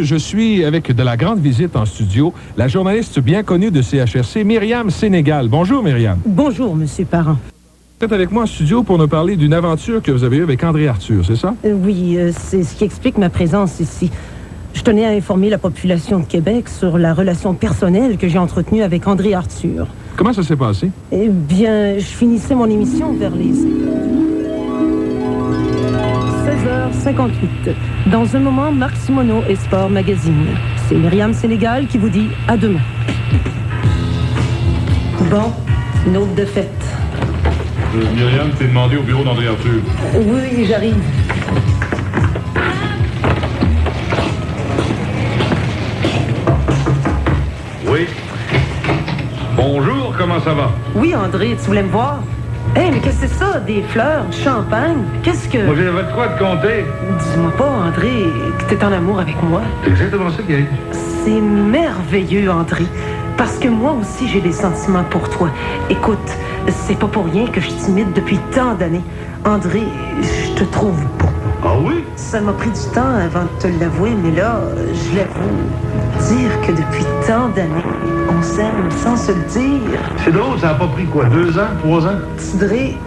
Je suis avec de la grande visite en studio, la journaliste bien connue de CHRC, Myriam Sénégal. Bonjour, Myriam. Bonjour, Monsieur Parent. Vous êtes avec moi en studio pour nous parler d'une aventure que vous avez eue avec André Arthur, c'est ça? Oui, c'est ce qui explique ma présence ici. Je tenais à informer la population de Québec sur la relation personnelle que j'ai entretenue avec André Arthur. Comment ça s'est passé? Eh bien, je finissais mon émission vers les 16h58. Dans un moment, Marc Simoneau et Sport Magazine. C'est Myriam Sénégal qui vous dit à demain. Bon, une autre de fête. Myriam, t'es demandé au bureau d'André Arthur. Oui, j'arrive. Oui. Bonjour, comment ça va? Oui, André, tu voulais me voir? Hé, mais qu'est-ce que c'est ça? Des fleurs, du champagne? Qu'est-ce que... Moi, j'avais de quoi te compter. Dis-moi pas, André, que t'es en amour avec moi. C'est exactement ça, Gaël. C'est merveilleux, André. Parce que moi aussi, j'ai des sentiments pour toi. Écoute, c'est pas pour rien que je t'imite depuis tant d'années. André, je te trouve beau. Ah oui? Ça m'a pris du temps avant de te l'avouer, mais là, je l'avoue. Dire que depuis tant d'années, on s'aime sans se le dire. C'est drôle, ça a pas pris quoi? 2 ans? 3 ans? André,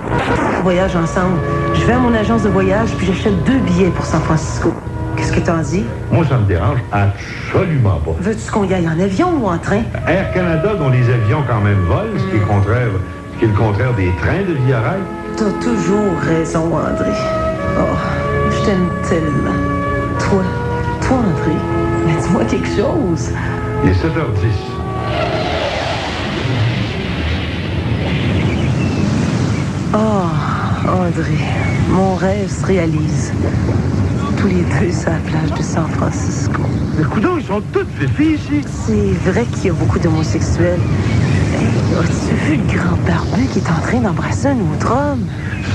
on voyage ensemble. Je vais à mon agence de voyage, puis j'achète 2 billets pour San Francisco. Qu'est-ce que t'en dis? Moi, ça me dérange absolument pas. Veux-tu qu'on y aille en avion ou en train? Air Canada, dont les avions quand même volent, ce qui est le contraire des trains de Via Rail. T'as toujours raison, André. Oh, je t'aime tellement. Toi, André, mais dis-moi quelque chose. Il est 7h10. Oh, André, mon rêve se réalise. Tous les deux sur la plage de San Francisco. Mais coudoncs, ils sont toutes fifis ici. C'est vrai qu'il y a beaucoup d'homosexuels. Hey, as-tu vu le grand barbu qui est en train d'embrasser un autre homme?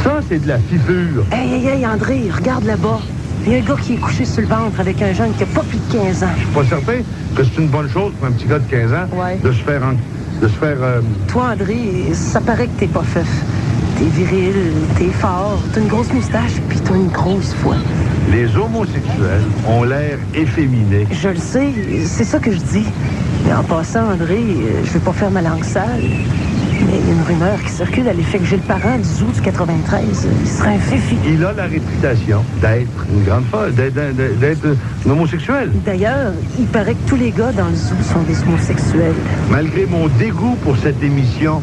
Ça, c'est de la fifure. Hey, André, regarde là-bas. Il y a un gars qui est couché sur le ventre avec un jeune qui a pas plus de 15 ans. Je suis pas certain que c'est une bonne chose pour un petit gars de 15 ans Ouais. de se faire... Toi, André, ça paraît que t'es pas feuf. T'es viril, t'es fort, t'as une grosse moustache, puis t'as une grosse voix. Les homosexuels ont l'air efféminés. Je le sais, c'est ça que je dis. Mais en passant, André, je veux pas faire ma langue sale. Mais il y a une rumeur qui circule à l'effet que j'ai le parent du zoo du 93. Il serait un fifi. Il a la réputation d'être une grande folle, d'être un homosexuel. D'ailleurs, il paraît que tous les gars dans le zoo sont des homosexuels. Malgré mon dégoût pour cette émission,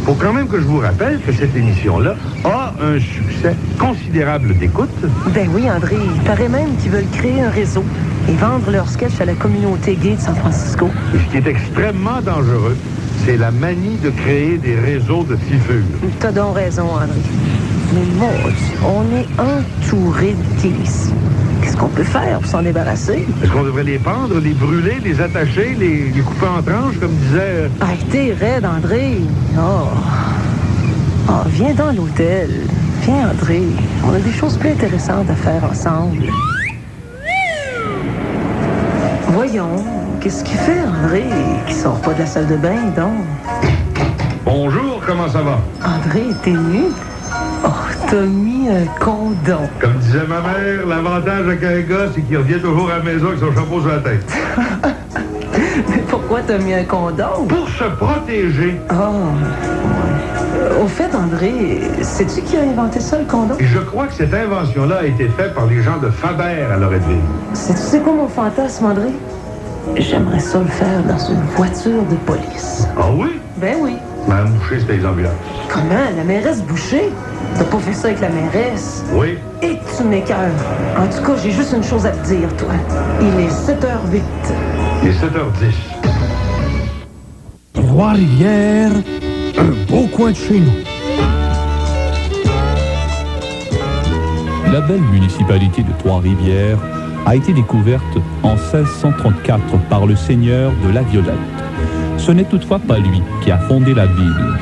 faut quand même que je vous rappelle que cette émission-là a un succès considérable d'écoute. Ben oui, André, il paraît même qu'ils veulent créer un réseau et vendre leurs sketchs à la communauté gay de San Francisco. Et ce qui est extrêmement dangereux, c'est la manie de créer des réseaux de fifures. T'as donc raison, André. Mais mon Dieu, on est entouré de gays ici. Qu'est-ce qu'on peut faire pour s'en débarrasser? Est-ce qu'on devrait les pendre, les brûler, les attacher, les couper en tranches, comme disait... T'es raide, André. Oh, viens dans l'hôtel. Viens, André. On a des choses plus intéressantes à faire ensemble. Voyons, qu'est-ce qu'il fait, André, qui sort pas de la salle de bain, donc? Bonjour, comment ça va? André, t'es nu? Oh, t'as mis un condom. Comme disait ma mère, l'avantage avec un gars, c'est qu'il revient toujours à la maison avec son chapeau sur la tête. Mais pourquoi t'as mis un condom? Pour se protéger. Au fait, André, sais-tu qui a inventé ça, le condom? Et je crois que cette invention-là a été faite par les gens de Faber à Loretteville. Sais-tu quoi mon fantasme, André? J'aimerais ça le faire dans une voiture de police. Ah oui? Ben oui. Madame Boucher, c'était les ambulances. Comment? La mairesse Boucher? T'as pas fait ça avec la mairesse? Oui. Et tu m'écœures. En tout cas, j'ai juste une chose à te dire, toi. Il est 7h08. Il est 7h10. Trois-Rivières, un beau coin de chez nous. La belle municipalité de Trois-Rivières a été découverte en 1634 par le seigneur de la Violette. Ce n'est toutefois pas lui qui a fondé la ville.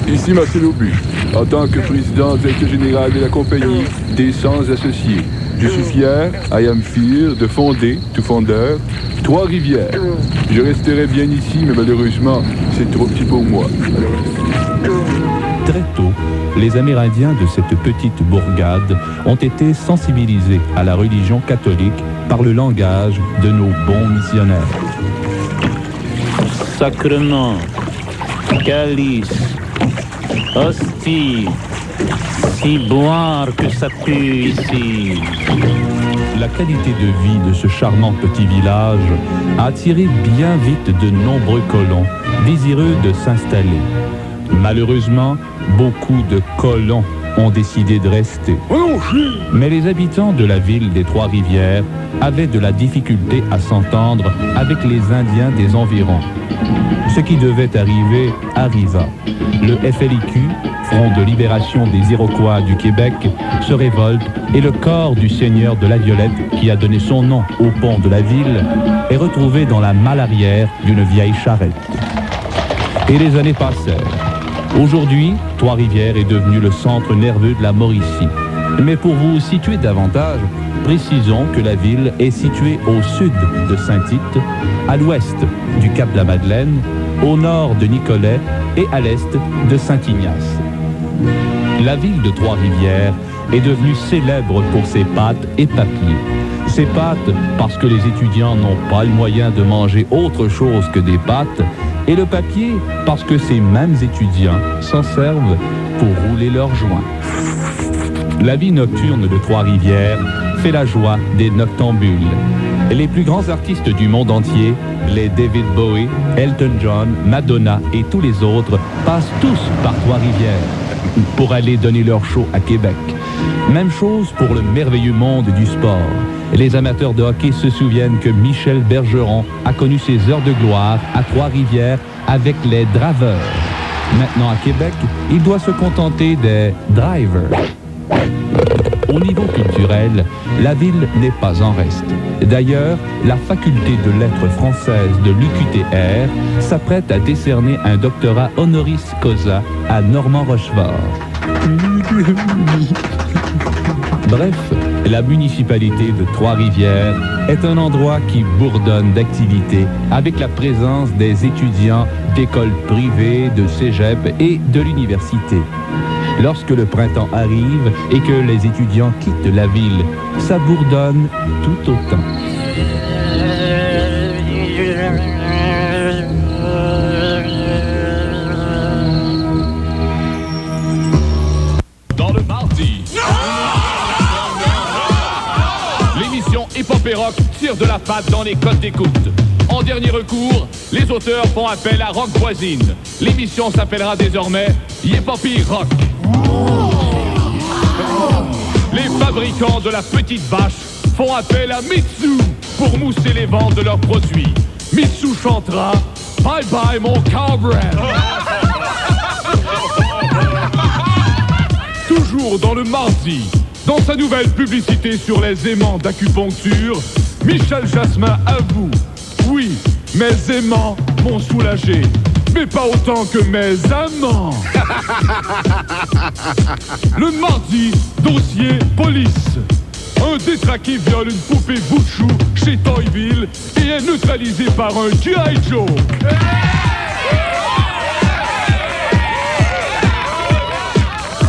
Ici Marcel Aubu, en tant que président directeur général de la compagnie des Sans Associés. Je suis fier, I am fier, de fonder, tout fondeur, Trois-Rivières. Je resterai bien ici, mais malheureusement, c'est trop petit pour moi. Très tôt, les Amérindiens de cette petite bourgade ont été sensibilisés à la religion catholique par le langage de nos bons missionnaires. Sacrement, calice, hostie, si boire que ça pue ici. La qualité de vie de ce charmant petit village a attiré bien vite de nombreux colons désireux de s'installer. Malheureusement, beaucoup de colons ont décidé de rester. Mais les habitants de la ville des Trois-Rivières avaient de la difficulté à s'entendre avec les Indiens des environs. Ce qui devait arriver arriva. Le FLIQ, Front de libération des Iroquois du Québec, se révolte et le corps du seigneur de la Violette, qui a donné son nom au pont de la ville, est retrouvé dans la malle arrière d'une vieille charrette. Et les années passèrent. Aujourd'hui, Trois-Rivières est devenu le centre nerveux de la Mauricie. Mais pour vous situer davantage, précisons que la ville est située au sud de Saint-Tite, à l'ouest du Cap de la Madeleine, au nord de Nicolet et à l'est de Saint-Ignace. La ville de Trois-Rivières est devenue célèbre pour ses pâtes et papiers. Ces pâtes parce que les étudiants n'ont pas le moyen de manger autre chose que des pâtes, et le papier parce que ces mêmes étudiants s'en servent pour rouler leurs joints. La vie nocturne de Trois-Rivières fait la joie des noctambules. Les plus grands artistes du monde entier, les David Bowie, Elton John, Madonna et tous les autres, passent tous par Trois-Rivières pour aller donner leur show à Québec. Même chose pour le merveilleux monde du sport. Les amateurs de hockey se souviennent que Michel Bergeron a connu ses heures de gloire à Trois-Rivières avec les Draveurs. Maintenant à Québec, il doit se contenter des Drivers. Au niveau culturel, la ville n'est pas en reste. D'ailleurs, la faculté de lettres françaises de l'UQTR s'apprête à décerner un doctorat honoris causa à Normand Rochefort. Bref, la municipalité de Trois-Rivières est un endroit qui bourdonne d'activités avec la présence des étudiants d'écoles privées, de cégep et de l'université. Lorsque le printemps arrive et que les étudiants quittent la ville, ça bourdonne tout autant. Dans le mardi, l'émission Hip Hop et Rock tire de la patte dans les codes d'écoute. En dernier recours, les auteurs font appel à Rock Voisine. L'émission s'appellera désormais Hip Hop et Rock. Les fabricants de la petite vache font appel à Mitsu pour mousser les ventes de leurs produits. Mitsu chantera Bye bye mon cowbread. Toujours dans le mardi, dans sa nouvelle publicité sur les aimants d'acupuncture, Michel Jasmin avoue: oui, mes aimants m'ont soulagé, mais pas autant que mes amants. Le mardi, dossier police. Un détraqué viole une poupée Bouchou chez Toyville et est neutralisé par un G.I. Joe.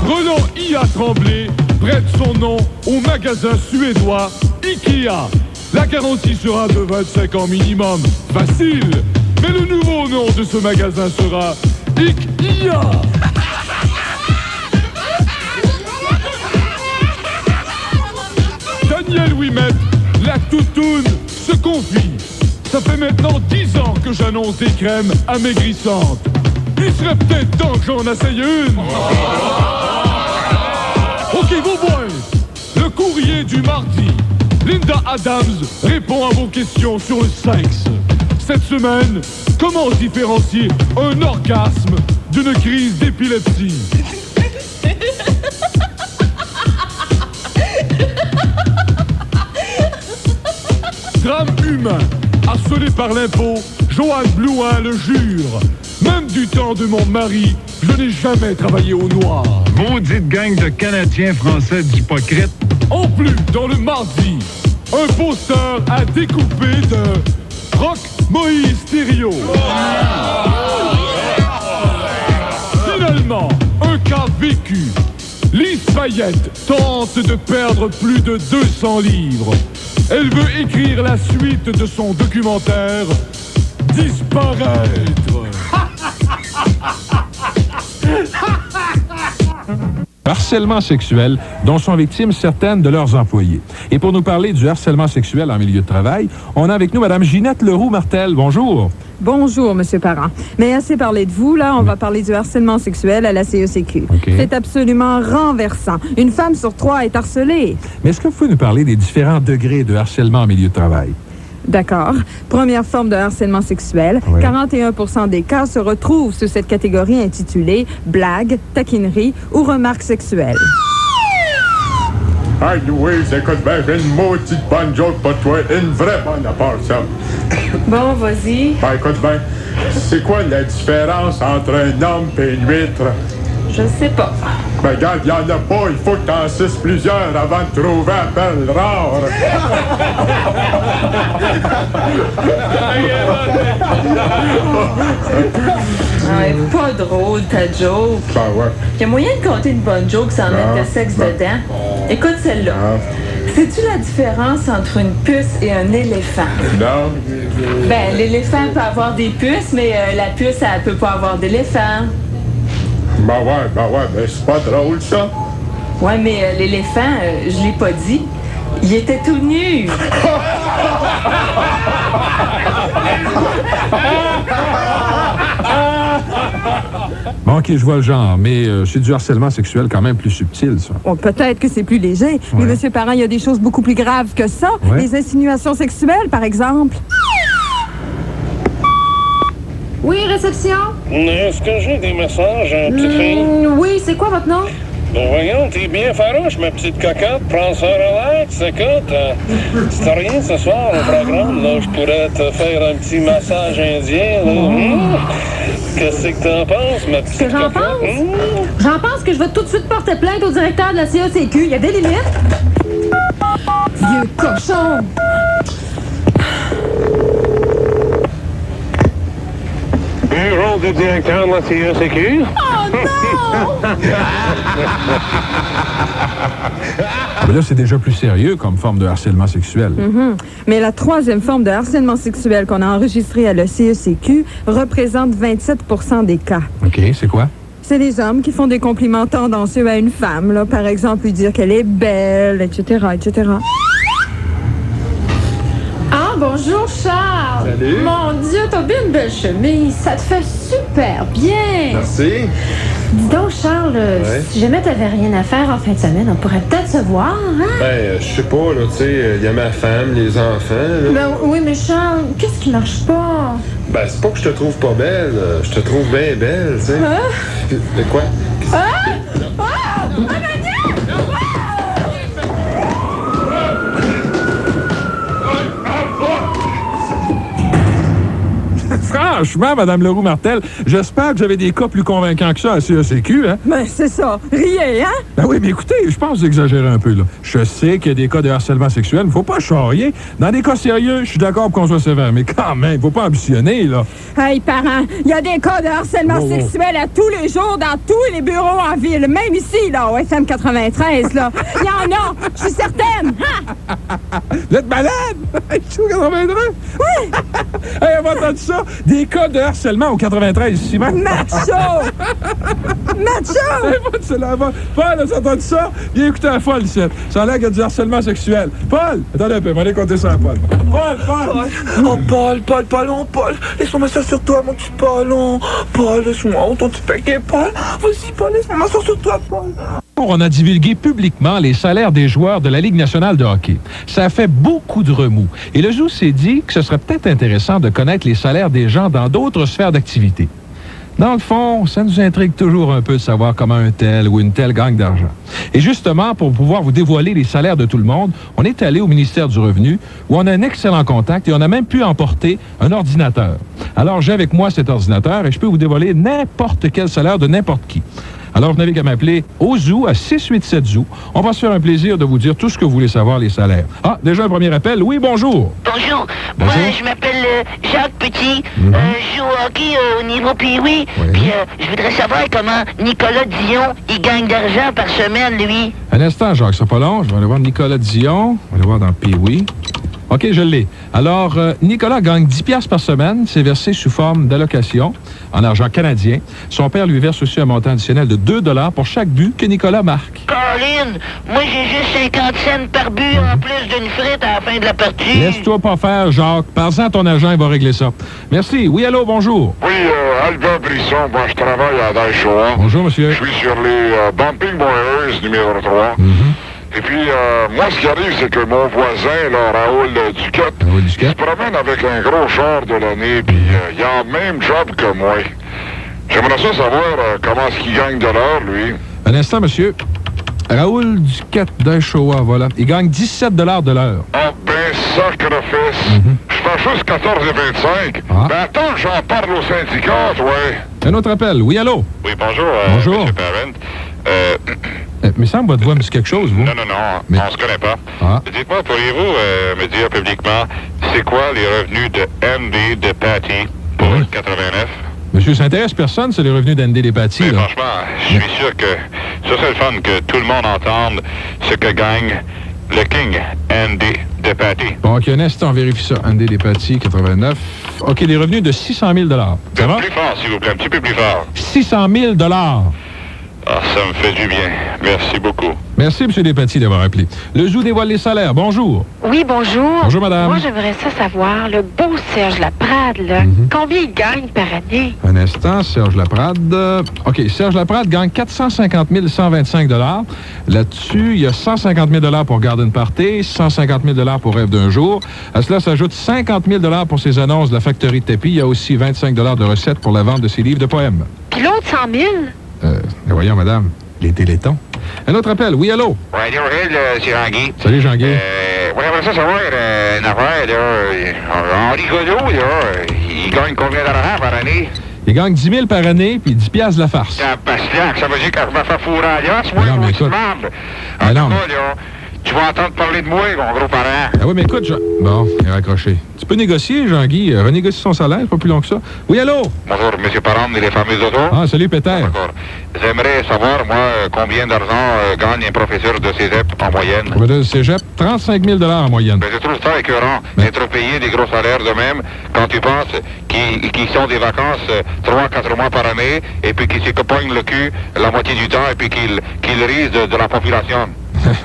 Renan I.A. Tremblay prête son nom au magasin suédois Ikea. La garantie sera de 25 ans minimum. Facile. Mais le nouveau nom de ce magasin sera Ikea. Daniel Ouimet, la toutoune, se confie. Ça fait maintenant 10 ans que j'annonce des crèmes amaigrissantes. Il serait peut-être temps que j'en essaye une. Ok, vos boys, le courrier du mardi. Linda Adams répond à vos questions sur le sexe. Cette semaine, comment différencier un orgasme d'une crise d'épilepsie? Drame humain, harcelé par l'impôt, Joanne Blouin le jure. Même du temps de mon mari, je n'ai jamais travaillé au noir. Maudite gang de Canadiens français d'hypocrites. En plus, dans le mardi, un poster à découper de Rock Moïse Thériault. Finalement, un cas vécu. Lise Payette tente de perdre plus de 200 livres. Elle veut écrire la suite de son documentaire Disparaître. Harcèlement sexuel dont sont victimes certaines de leurs employés. Et pour nous parler du harcèlement sexuel en milieu de travail, on a avec nous Mme Ginette Leroux-Martel. Bonjour. Bonjour, M. Parent. Mais assez parlé de vous, là, on va parler du harcèlement sexuel à la CECQ. Okay. C'est absolument renversant. Une femme sur 3 est harcelée. Mais est-ce que vous pouvez nous parler des différents degrés de harcèlement en milieu de travail? D'accord. Première forme de harcèlement sexuel. Oui. 41% des cas se retrouvent sous cette catégorie intitulée blague, taquinerie ou remarques sexuelles. Ah, Louise, écoute bien, j'ai une maudite bonne joke pour toi, une vraie bonne à part ça. Bon, vas-y. Ben, écoute bien, c'est quoi la différence entre un homme et une huître? Je sais pas. Ben, regarde, il y en a pas, il faut que t'en suces plusieurs avant de trouver un perle rare. Ouais, pas drôle ta joke. Ben ouais. Il y a moyen de compter une bonne joke sans mettre le sexe dedans. Écoute celle-là. Sais-tu la différence entre une puce et un éléphant? Non. Ben, l'éléphant peut avoir des puces, mais la puce, elle peut pas avoir d'éléphant. Ben ouais, ben c'est pas drôle ça. Ouais, mais l'éléphant, je l'ai pas dit. Il était tout nu. Bon, OK, je vois le genre, mais c'est du harcèlement sexuel quand même plus subtil, ça. Bon, peut-être que c'est plus léger, mais Ouais. M. Parent, il y a des choses beaucoup plus graves que ça. Ouais. Les insinuations sexuelles, par exemple. Oui, réception? Est-ce que j'ai des messages, petite fille? Oui, c'est quoi votre nom? Ben voyons, t'es bien farouche, ma petite cocotte. Prends ça relax, écoute. Si t'as rien ce soir au programme, là, je pourrais te faire un petit massage indien, là. Qu'est-ce que t'en penses, ma petite Que j'en cocotte? pense? J'en pense que je vais tout de suite porter plainte au directeur de la CECQ. Il y a des limites. Vieux cochon! Bureau du directeur de la CECQ? Oh non! Mais là, c'est déjà plus sérieux comme forme de harcèlement sexuel. Mais la troisième forme de harcèlement sexuel qu'on a enregistrée à la CECQ représente 27% des cas. OK, c'est quoi? C'est les hommes qui font des compliments tendancieux à une femme, là, par exemple, lui dire qu'elle est belle, etc., etc. Ah, bonjour Charles! Salut. Mon Dieu, t'as bien une belle chemise. Ça te fait super bien! Merci. Dis donc, Charles, si jamais t'avais rien à faire en fin de semaine, on pourrait peut-être se voir, hein? Ben, je sais pas, là, tu sais, il y a ma femme, les enfants, là. Ben oui, mais Charles, qu'est-ce qui marche pas? Ben, c'est pas que je te trouve pas belle, je te trouve bien belle, tu sais. De quoi? Franchement, Mme Leroux-Martel, j'espère que j'avais des cas plus convaincants que ça à CECQ, hein? Ben, c'est ça. Riez, hein? Ben oui, mais écoutez, je pense que vous exagérez un peu, là. Je sais qu'il y a des cas de harcèlement sexuel, mais faut pas charrier. Dans des cas sérieux, je suis d'accord pour qu'on soit sévère, mais quand même, faut pas ambitionner, là. Hey, parents, il y a des cas de harcèlement Oh. sexuel à tous les jours dans tous les bureaux en ville. Même ici, là, au FM 93, là. Il y en a, je suis certaine. Hein? Vous êtes malade? Ici au 93? Oui! Hey, avez entendu ça? Des cas de harcèlement au 93, ici même. Macho! Macho! Hey, Paul, c'est là-bas. Paul, as-tu entendu ça? Viens écouter un Paul, ici. Ça a l'air qu'il y a du harcèlement sexuel. Paul! Attendez un peu, on va aller compter ça à Paul. Paul! Oh, Paul, laisse-moi m'asseoir sur toi, mon petit Paul. Oh, Paul, laisse-moi, ton petit paquet, Paul. Vas-y, Paul, laisse-moi m'asseoir sur toi, Paul. On a divulgué publiquement les salaires des joueurs de la Ligue nationale de hockey. Ça a fait beaucoup de remous. Et le Zoo s'est dit que ce serait peut-être intéressant de connaître les salaires des gens dans d'autres sphères d'activité. Dans le fond, ça nous intrigue toujours un peu de savoir comment un tel ou une telle gagne d'argent. Et justement, pour pouvoir vous dévoiler les salaires de tout le monde, on est allé au ministère du Revenu, où on a un excellent contact et on a même pu emporter un ordinateur. Alors, j'ai avec moi cet ordinateur et je peux vous dévoiler n'importe quel salaire de n'importe qui. Alors, vous n'avez qu'à m'appeler au Zoo, à 687 Zoo. On va se faire un plaisir de vous dire tout ce que vous voulez savoir, les salaires. Ah, déjà un premier appel. Oui, bonjour. Bonjour. Bonjour. Moi, je m'appelle Jacques Petit. Je joue au hockey au niveau Pee-Wee. Puis, je voudrais savoir comment Nicolas Dion, il gagne d'argent par semaine, lui. Un instant, Jacques, c'est pas long. Je vais aller voir Nicolas Dion. On va aller voir dans Pee-Wee. OK, je l'ai. Alors, Nicolas gagne 10 piastres par semaine. C'est versé sous forme d'allocation en argent canadien. Son père lui verse aussi un montant additionnel de 2 $ pour chaque but que Nicolas marque. Colin, moi, j'ai juste 50 cents par but en plus d'une frite à la fin de la partie. Laisse-toi pas faire, Jacques. Parle-en à ton agent, il va régler ça. Merci. Oui, allô, bonjour. Oui, Albert Brisson, moi je travaille à Daishoa. Bonjour, monsieur. Je suis sur les Bumping Boilers numéro 3. Et puis, moi, ce qui arrive, c'est que mon voisin, là, Raoul Duquette, il se promène avec un gros char de l'année, puis il a le même job que moi. J'aimerais ça savoir comment est-ce qu'il gagne de l'heure, lui. Un instant, monsieur. Raoul Duquette d'Aishoa, voilà. Il gagne 17 $ de l'heure. Ah, ben, sacrifice. Je fais juste 14,25. Ben, attends, j'en parle au syndicat, ouais. Un autre appel. Oui, allô? Oui, bonjour. Bonjour. M. Parent. Mais ça, votre voix me dit quelque chose, vous? Non, on se connaît pas. Dites-moi, pourriez-vous me dire publiquement, c'est quoi les revenus de MD de Patty pour 89? Monsieur, ça intéresse personne, c'est les revenus d'Andy Despatie, là. Franchement, je suis sûr que ça serait le fun que tout le monde entende ce que gagne le King Andy Despatie. Bon, OK, un instant, on vérifie ça. Andy Despatie, 89. OK, les revenus de 600 000 $. Ça va? Plus fort, s'il vous plaît, un petit peu plus fort. 600 000 $. Ah, ça me fait du bien. Merci beaucoup. Merci, M. Despatie, d'avoir appelé. Le Zoo dévoile les salaires. Bonjour. Oui, bonjour. Bonjour, madame. Moi, j'aimerais ça savoir, le beau Serge Laprade, là, combien il gagne par année? Un instant, Serge Laprade. OK, Serge Laprade gagne 450 125 $. Là-dessus, il y a 150 000 $ pour Garden Party, 150 000 $ pour Rêve d'un jour. À cela s'ajoute 50 000 $ pour ses annonces de la factory de tapis. Il y a aussi 25 $ de recettes pour la vente de ses livres de poèmes. Puis l'autre 100 000? Voyons, madame, les télétons. Un autre appel. Oui, allô? Oui, c'est Jean-Guy. Salut, Jean-Guy. Oui, j'aimerais ça savoir une affaire, là. Henri Godot, là, il gagne combien d'argent par année? Il gagne 10 000 par année, puis 10 piastres de la farce. Ça veut dire que je me fais fourrer à l'os, moi, non, mais écoute. En tout cas, là, tu vas entendre parler de moi, mon gros parent. Ah oui, mais écoute, bon, il est raccroché. Tu peux négocier, Jean-Guy, renégocie son salaire, c'est pas plus long que ça. Oui, allô? Bonjour, M. Parent, les fameux autos. Ah, salut, Péter. D'accord. J'aimerais savoir, moi, combien d'argent gagne un professeur de cégep en moyenne. Professeur de cégep, 35 000 $ en moyenne. Mais je trouve ça écœurant d'être payé des gros salaires de même quand tu penses qu'ils sont des vacances 3-4 mois par année et puis qu'ils se copagnent le cul la moitié du temps et puis qu'ils risent de la population.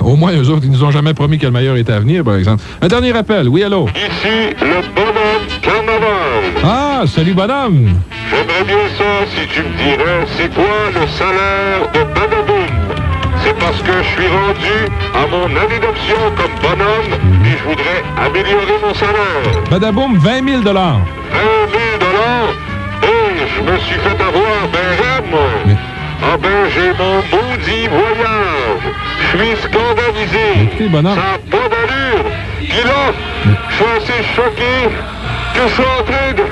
Au moins, eux autres, ils nous ont jamais promis que le meilleur était à venir, par exemple. Un dernier appel. Oui, allô? Ici, le bonhomme Carnaval. Ah, salut, bonhomme. J'aimerais bien ça si tu me dirais c'est quoi le salaire de Badaboum. C'est parce que je suis rendu à mon année d'option comme bonhomme et je voudrais améliorer mon salaire. Badaboum, 20 000 $. 20 000 $? Et je me suis fait avoir ben moi. Ah ben, j'ai mon maudit voyage. Je suis scandalisé. Écoutez, bonhomme. Ça n'a pas d'allure. Puis là, je suis assez choqué que je suis en train de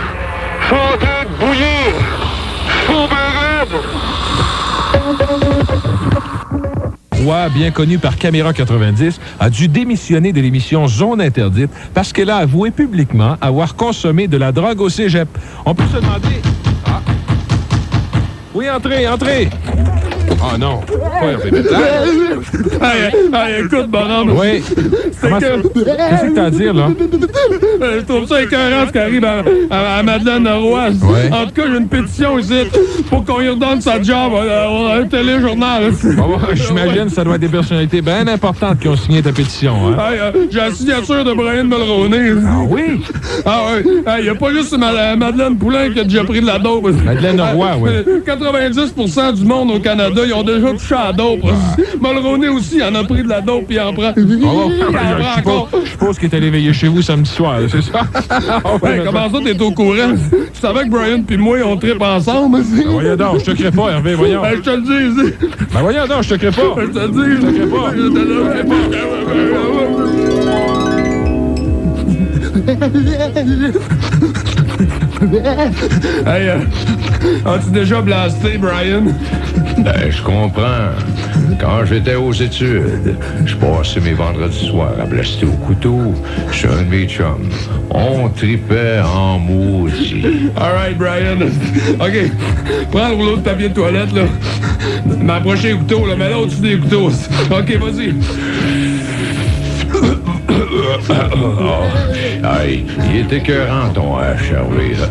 bouillir. Je suis Roy, bien connue par Caméra 90, a dû démissionner de l'émission Zone Interdite parce qu'elle a avoué publiquement avoir consommé de la drogue au cégep. On peut se demander... Ah. Oui, entrez, entrez! Oh non, pas Hervé Bétard. Écoute, bonhomme. Oui. Qu'est-ce que t'as à dire, là? Je trouve ça écœurant ce qui arrive à Madeleine Roy. Ouais. En tout cas, j'ai une pétition ici pour qu'on lui redonne sa job à un téléjournal. J'imagine que ça doit être des personnalités bien importantes qui ont signé ta pétition. Hein? J'ai la signature de Brian Mulroney. Ah oui? Ah oui. Il n'y a pas juste Madeleine Poulain qui a déjà pris de la dope. Madeleine Roy, oui. 90% du monde au Canada, ils ont déjà touché à la dope. Mulroney aussi, il en a pris de la dope, puis il en prend. Je suppose qu'il est allé veiller chez vous samedi soir, c'est ça? Comment ça, t'es au courant? Tu savais que Brian puis moi, on tripe ensemble? Voyons donc, je te crée pas, Hervé, voyons. Je te le dis ici. Ben voyons donc, je te crée pas. Je te le dis. Je te crée pas. Hey, As-tu déjà blasté, Brian? Ben, je comprends. Quand j'étais aux études, je passais mes vendredis soirs à blaster au couteau. Je suis un de mes chums. On tripait en maudit. All right, Brian. OK. Prends le rouleau de papier de toilette, là. M'approcher les couteaux, là. Mets-le au-dessus des couteaux. OK, vas-y. Oh. Aïe, il est écœurant, ton hache, Hervé, là.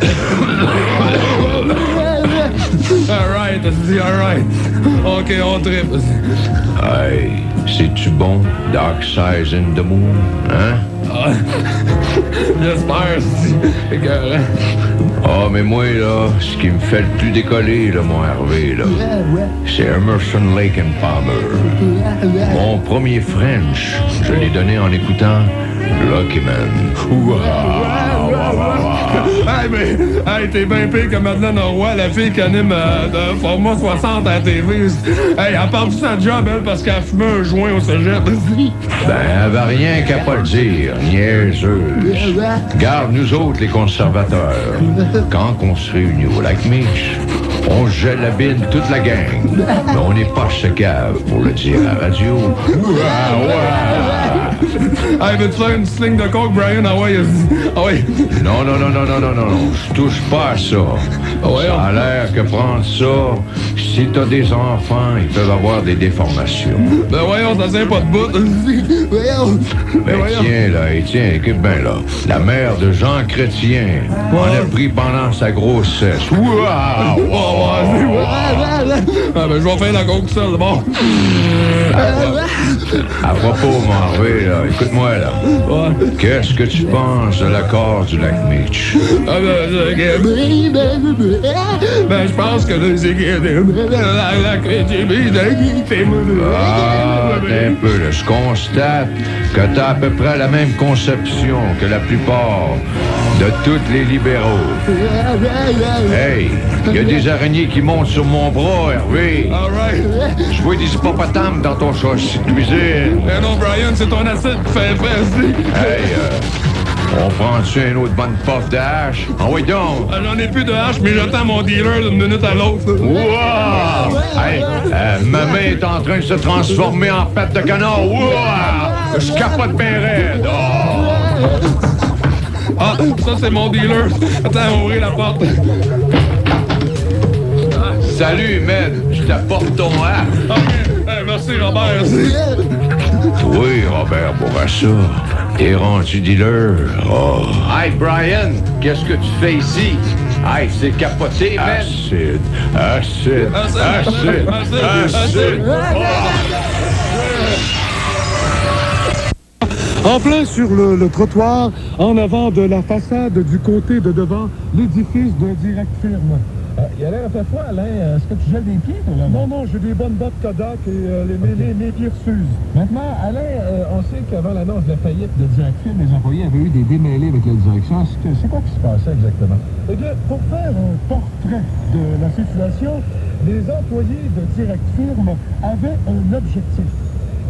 All right, all right. OK, on tripe. Aïe, c'est-tu bon, Dark Side in the Moon, hein? Ah, j'espère, c'est écœurant. Ah, mais moi, là, ce qui me fait le plus décoller, là, mon Hervé, là, c'est Emerson, Lake and Palmer. Mon premier French, je l'ai donné en écoutant Lucky Man. Hey, mais, hey, t'es bien pire que Madeleine Roy, la fille qui anime de format 60 à la TV. Hey, elle parle de sa job, elle, parce qu'elle fumait un joint au cégep. Ben, elle va rien qu'à pas le dire, niaiseuse. Garde nous autres, les conservateurs. Quand on se réunit au lac Meech, on se gèle la bine toute la gang. Mais on n'est pas ce cave pour le dire à la radio. Hey, veux-tu faire une sling de coke, Brian? Ah ouais, Non, je touche pas à ça. Ça a l'air que prendre ça, si t'as des enfants, ils peuvent avoir des déformations. Ben voyons, ça tient pas de bout. Ben tiens, là, tiens, écoute bien, là. La mère de Jean Chrétien en a pris pendant sa grossesse. Ah, ben je vais faire la coke seule, bon. À propos, mon Hervé, là, écoute-moi, là. Qu'est-ce que tu penses de l'accord du lac Meech? Ben, je pense que c'est un peu, là. Je constate que t'as à peu près la même conception que la plupart de tous les libéraux. Hey, il y a des araignées qui montent sur mon bras, Hervé. Je vois des hippopotames dans ton châssis de cuisine. Eh non, Brian, c'est ton acide qui fait effet. Hey, on prend-tu une autre bonne puff de hache? Ah oui donc! J'en ai plus de hache, mais j'attends mon dealer d'une minute à l'autre. Wow! Hey, ma main est en train de se transformer en pâte de canard. Wow! Je capote bien raide. Oh! Ah, ça c'est mon dealer. Attends, ouvrir la porte. Salut, Med. Je t'apporte ton hache. OK. Hey, merci, Robert. Oui, Robert Bourassa. T'es rendu dealer. Oh. Hey, Brian, qu'est-ce que tu fais ici? Hey, c'est capoté, man. Acide. En plein sur le trottoir, en avant de la façade du côté de devant l'édifice de Direct Firme. Il a l'air à faire froid, Alain. Est-ce que tu gèles des pieds, toi, là? Non, j'ai des bonnes bottes Kodak et mes pieds s'usent. Maintenant, Alain, on sait qu'avant l'annonce de la faillite de Direct Film, les employés avaient eu des démêlés avec la direction. C'est quoi qui se passait exactement? Eh bien, pour faire un portrait de la situation, les employés de Direct Firme avaient un objectif.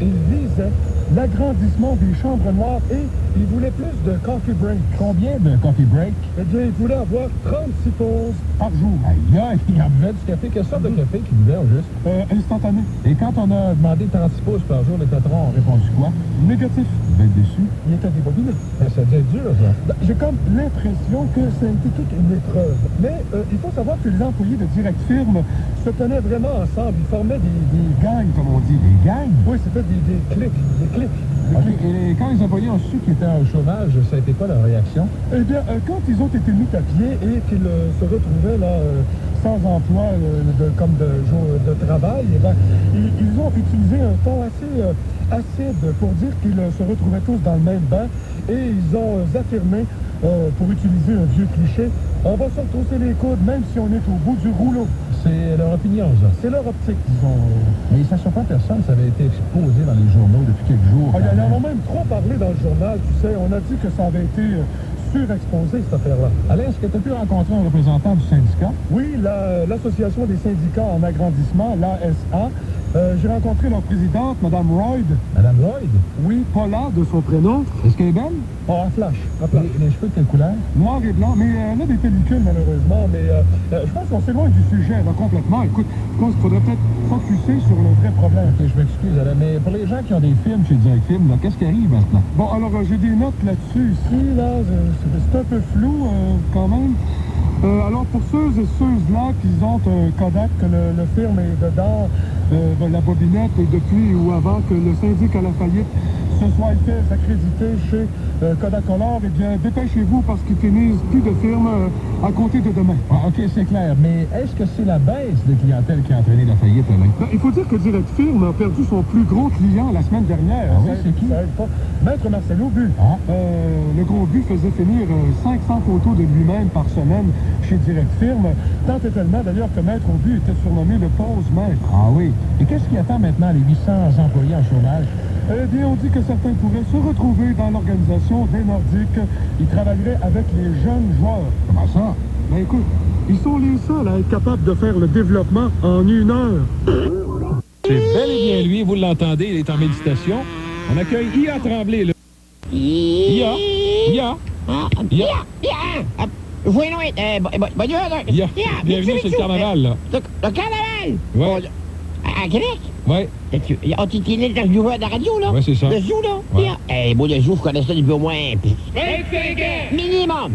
Ils visaient l'agrandissement des chambres noires et ils voulaient plus de coffee break. Combien de coffee break? Eh bien, ils voulaient avoir 36 pauses par jour. Aïe, il en buvait du café. Quelle sorte de café qu'ils buvaient au juste? Instantané. Et quand on a demandé 36 pauses par jour, les patrons ont répondu quoi? Négatif. Vous êtes déçu? Il était débobiné. Ça devait être dur, ça. J'ai comme l'impression que ça a été toute une épreuve. Mais il faut savoir que les employés de Direct Firme se tenaient vraiment ensemble. Ils formaient des gangs, comme on dit. Des gangs? Oui, c'était des clics. Des clics. Okay. Et quand les employés ont su qu'ils étaient au chômage, ça a été quoi leur réaction? Eh bien, quand ils ont été mis à pied et qu'ils se retrouvaient là sans emploi comme de travail, eh bien, ils ont utilisé un ton assez acide pour dire qu'ils se retrouvaient tous dans le même bain et ils ont affirmé, pour utiliser un vieux cliché, on va se retrousser les coudes même si on est au bout du rouleau. C'est leur opinion, ça. C'est leur optique, disons. Mais ça ne surprend personne, ça avait été exposé dans les journaux depuis quelques jours. Ah, ils en ont même trop parlé dans le journal, tu sais. On a dit que ça avait été surexposé, cette affaire-là. Alain, est-ce que tu as pu rencontrer un représentant du syndicat? Oui, l'association des syndicats en agrandissement, l'ASA, J'ai rencontré leur présidente, Mme Lloyd. Madame Lloyd? Oui, Paula, de son prénom. Est-ce qu'elle est belle? Oh, à flash. Les cheveux de quelle couleur? Noir et blanc, mais elle a des pellicules, malheureusement. Mais je pense qu'on s'éloigne du sujet, là, complètement. Écoute, je pense qu'il faudrait peut-être focuser sur le vrai problème. Ok, je m'excuse, mais pour les gens qui ont des films chez Direct Film, qu'est-ce qui arrive maintenant? Bon, alors, j'ai des notes là-dessus, ici, là. C'est un peu flou, quand même. Alors, pour ceux et ceux-là qui ont un Kodak, que le film est dedans, la bobinette, et depuis ou avant que le syndic à la faillite se soit fait accrédité chez Kodacolor, eh bien, dépêchez-vous parce qu'ils finissent plus de firmes à compter de demain. Ah, OK, c'est clair. Mais est-ce que c'est la baisse de clientèle qui a entraîné la faillite, Alain? Ben, il faut dire que Direct Film a perdu son plus gros client la semaine dernière. Ah oui, c'est qui? Ça aide pas. Maître Marcelo Bu. Ah. Le gros but faisait finir 500 photos de lui-même par semaine chez Direct Film. Tant et tellement, d'ailleurs, que Maître Bu était surnommé le pause maître. Ah oui. Et qu'est-ce qui attend maintenant les 800 employés en chômage? Eh bien, on dit que certains pourraient se retrouver dans l'organisation des Nordiques. Ils travailleraient avec les jeunes joueurs. Comment ça? Ben écoute, ils sont les seuls à être capables de faire le développement en 1 heure. C'est bel et bien lui, vous l'entendez, il est en méditation. On accueille Ia Tremblay, là. Ia. Voyons, bonne heure. Ia. Bienvenue sur le carnaval, là. Le carnaval? Ouais. À Québec? Ouais. On t'es l'intervieweur de la radio, là? Ouais, c'est ça. Le zoo, là? Ouais. Moi, le zoo, je connais ça depuis au moins... 25 ans! Minimum!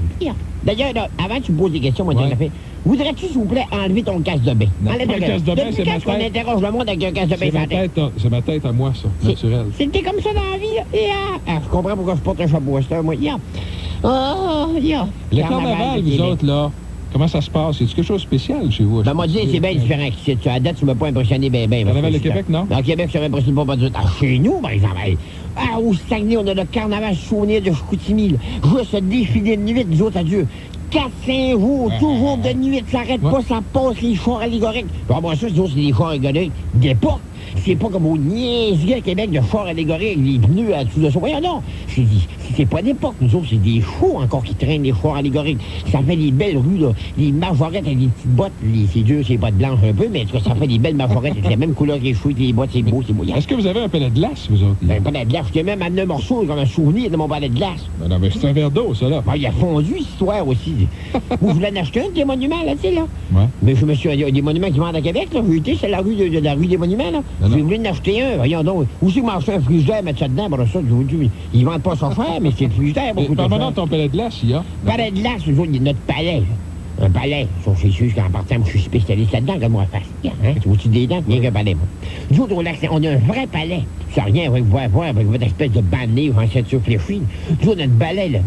D'ailleurs, là, avant que tu me poses des questions, moi, j'ai fait... Voudrais-tu, s'il vous plaît, enlever ton casque de bain? Non, enlève pas ton le casque de bain, c'est ma Depuis quand qu'on tête. interroge le monde avec un casque de bain sur la tête? C'est ma tête à moi, ça, naturel. C'était comme ça dans la vie, là. Je comprends pourquoi je porte un chapeau à cette heure, moi. Le carnaval, vous autres, là, comment ça se passe? C'est quelque chose de spécial chez vous? Ben, moi, dis, c'est bien différent qu'ici. À date, tu m'as pas impressionné bien. Carnaval de Québec, non? Dans Québec, ça m'impressionne pas du tout. Chez nous, par exemple, au Saguenay, on a le carnaval souvenir de Chicoutimi, là. Juste ce défilé de nuit, nous autres, adieu. 4-5 jours, toujours de nuit, ça s'arrête pas, ça passe les chars allégoriques. Bon, moi, ça, c'est des chars allégoriques d'époque. C'est pas comme au niaiserie à Québec de chars allégoriques, les pneus à dessous de ça. Voyons, non. C'est pas d'époque. Nous autres, c'est des chaux encore qui traînent les chars allégoriques. Ça fait des belles rues, là. Les majorettes avec des petites bottes. C'est dur, c'est bottes blanches un peu, mais en tout cas, ça fait des belles majorettes. C'est la même couleur que les cheveux, les bottes, c'est beau, c'est beau. Est-ce que vous avez un palais de glace, vous autres? Un palais de glace. J'ai même amené un morceau comme un souvenir de mon palais de glace. Non, mais c'est un verre d'eau, ça, là. Ben, il a fondu, cette histoire aussi. Vous voulez en acheter un des monuments, là, tu sais, là? Ouais. Mais je me suis... Il y a des monuments qui vendent à Québec, là. J'ai été, c'est la rue la rue des monuments, là. J'ai voulu en acheter un. Voyons donc. Où c'est que m'acheter un frigidaire, mettre ça dedans? Bon, ça, je vous dis, ils vendent pas ça cher, mais c'est le frigidaire, beaucoup de cher. Parle-moi ton palais de glace, il y a. Palais de glace, nous autres, il y a notre palais, là. Un palais. C'est sûr qu'en partant, moi, je suis spécialiste là-dedans, comme moi, face. Hein? Tu vois-tu des dents? Rien qu'un palais, moi. Nous autres, on a un vrai palais. C'est rien, avec voir avec votre espèce de banné ou en ceinture fléchie. Nous autres, notre palais, là,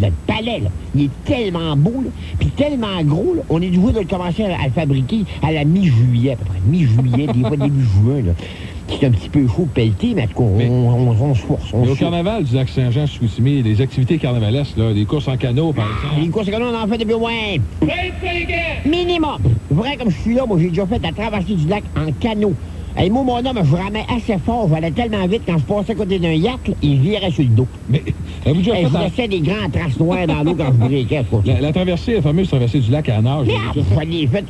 il est tellement beau, là, puis tellement gros, là, on est du de le commencer à le fabriquer à la mi-juillet, à peu près. Mi-juillet, des fois début juin, là. C'est un petit peu chaud de pelleter, mais en tout cas, on se force. Mais au carnaval du lac Saint-Jean, Chicoutimi, des activités carnavalesques, là, des courses en canot, par exemple. Les courses en canot, on en fait depuis au moins 25 ans! Minimum. Vrai comme je suis là, moi, j'ai déjà fait la traversée du lac en canot. Et moi, mon homme, je ramais assez fort, je allais tellement vite, quand je passais à côté d'un yacht, il virait sur le dos. Mais, avez-vous déjà je laissais des grands traces noires dans l'eau quand je briquais. La traversée, la fameuse traversée du lac à la nage. Mais je l'ai fait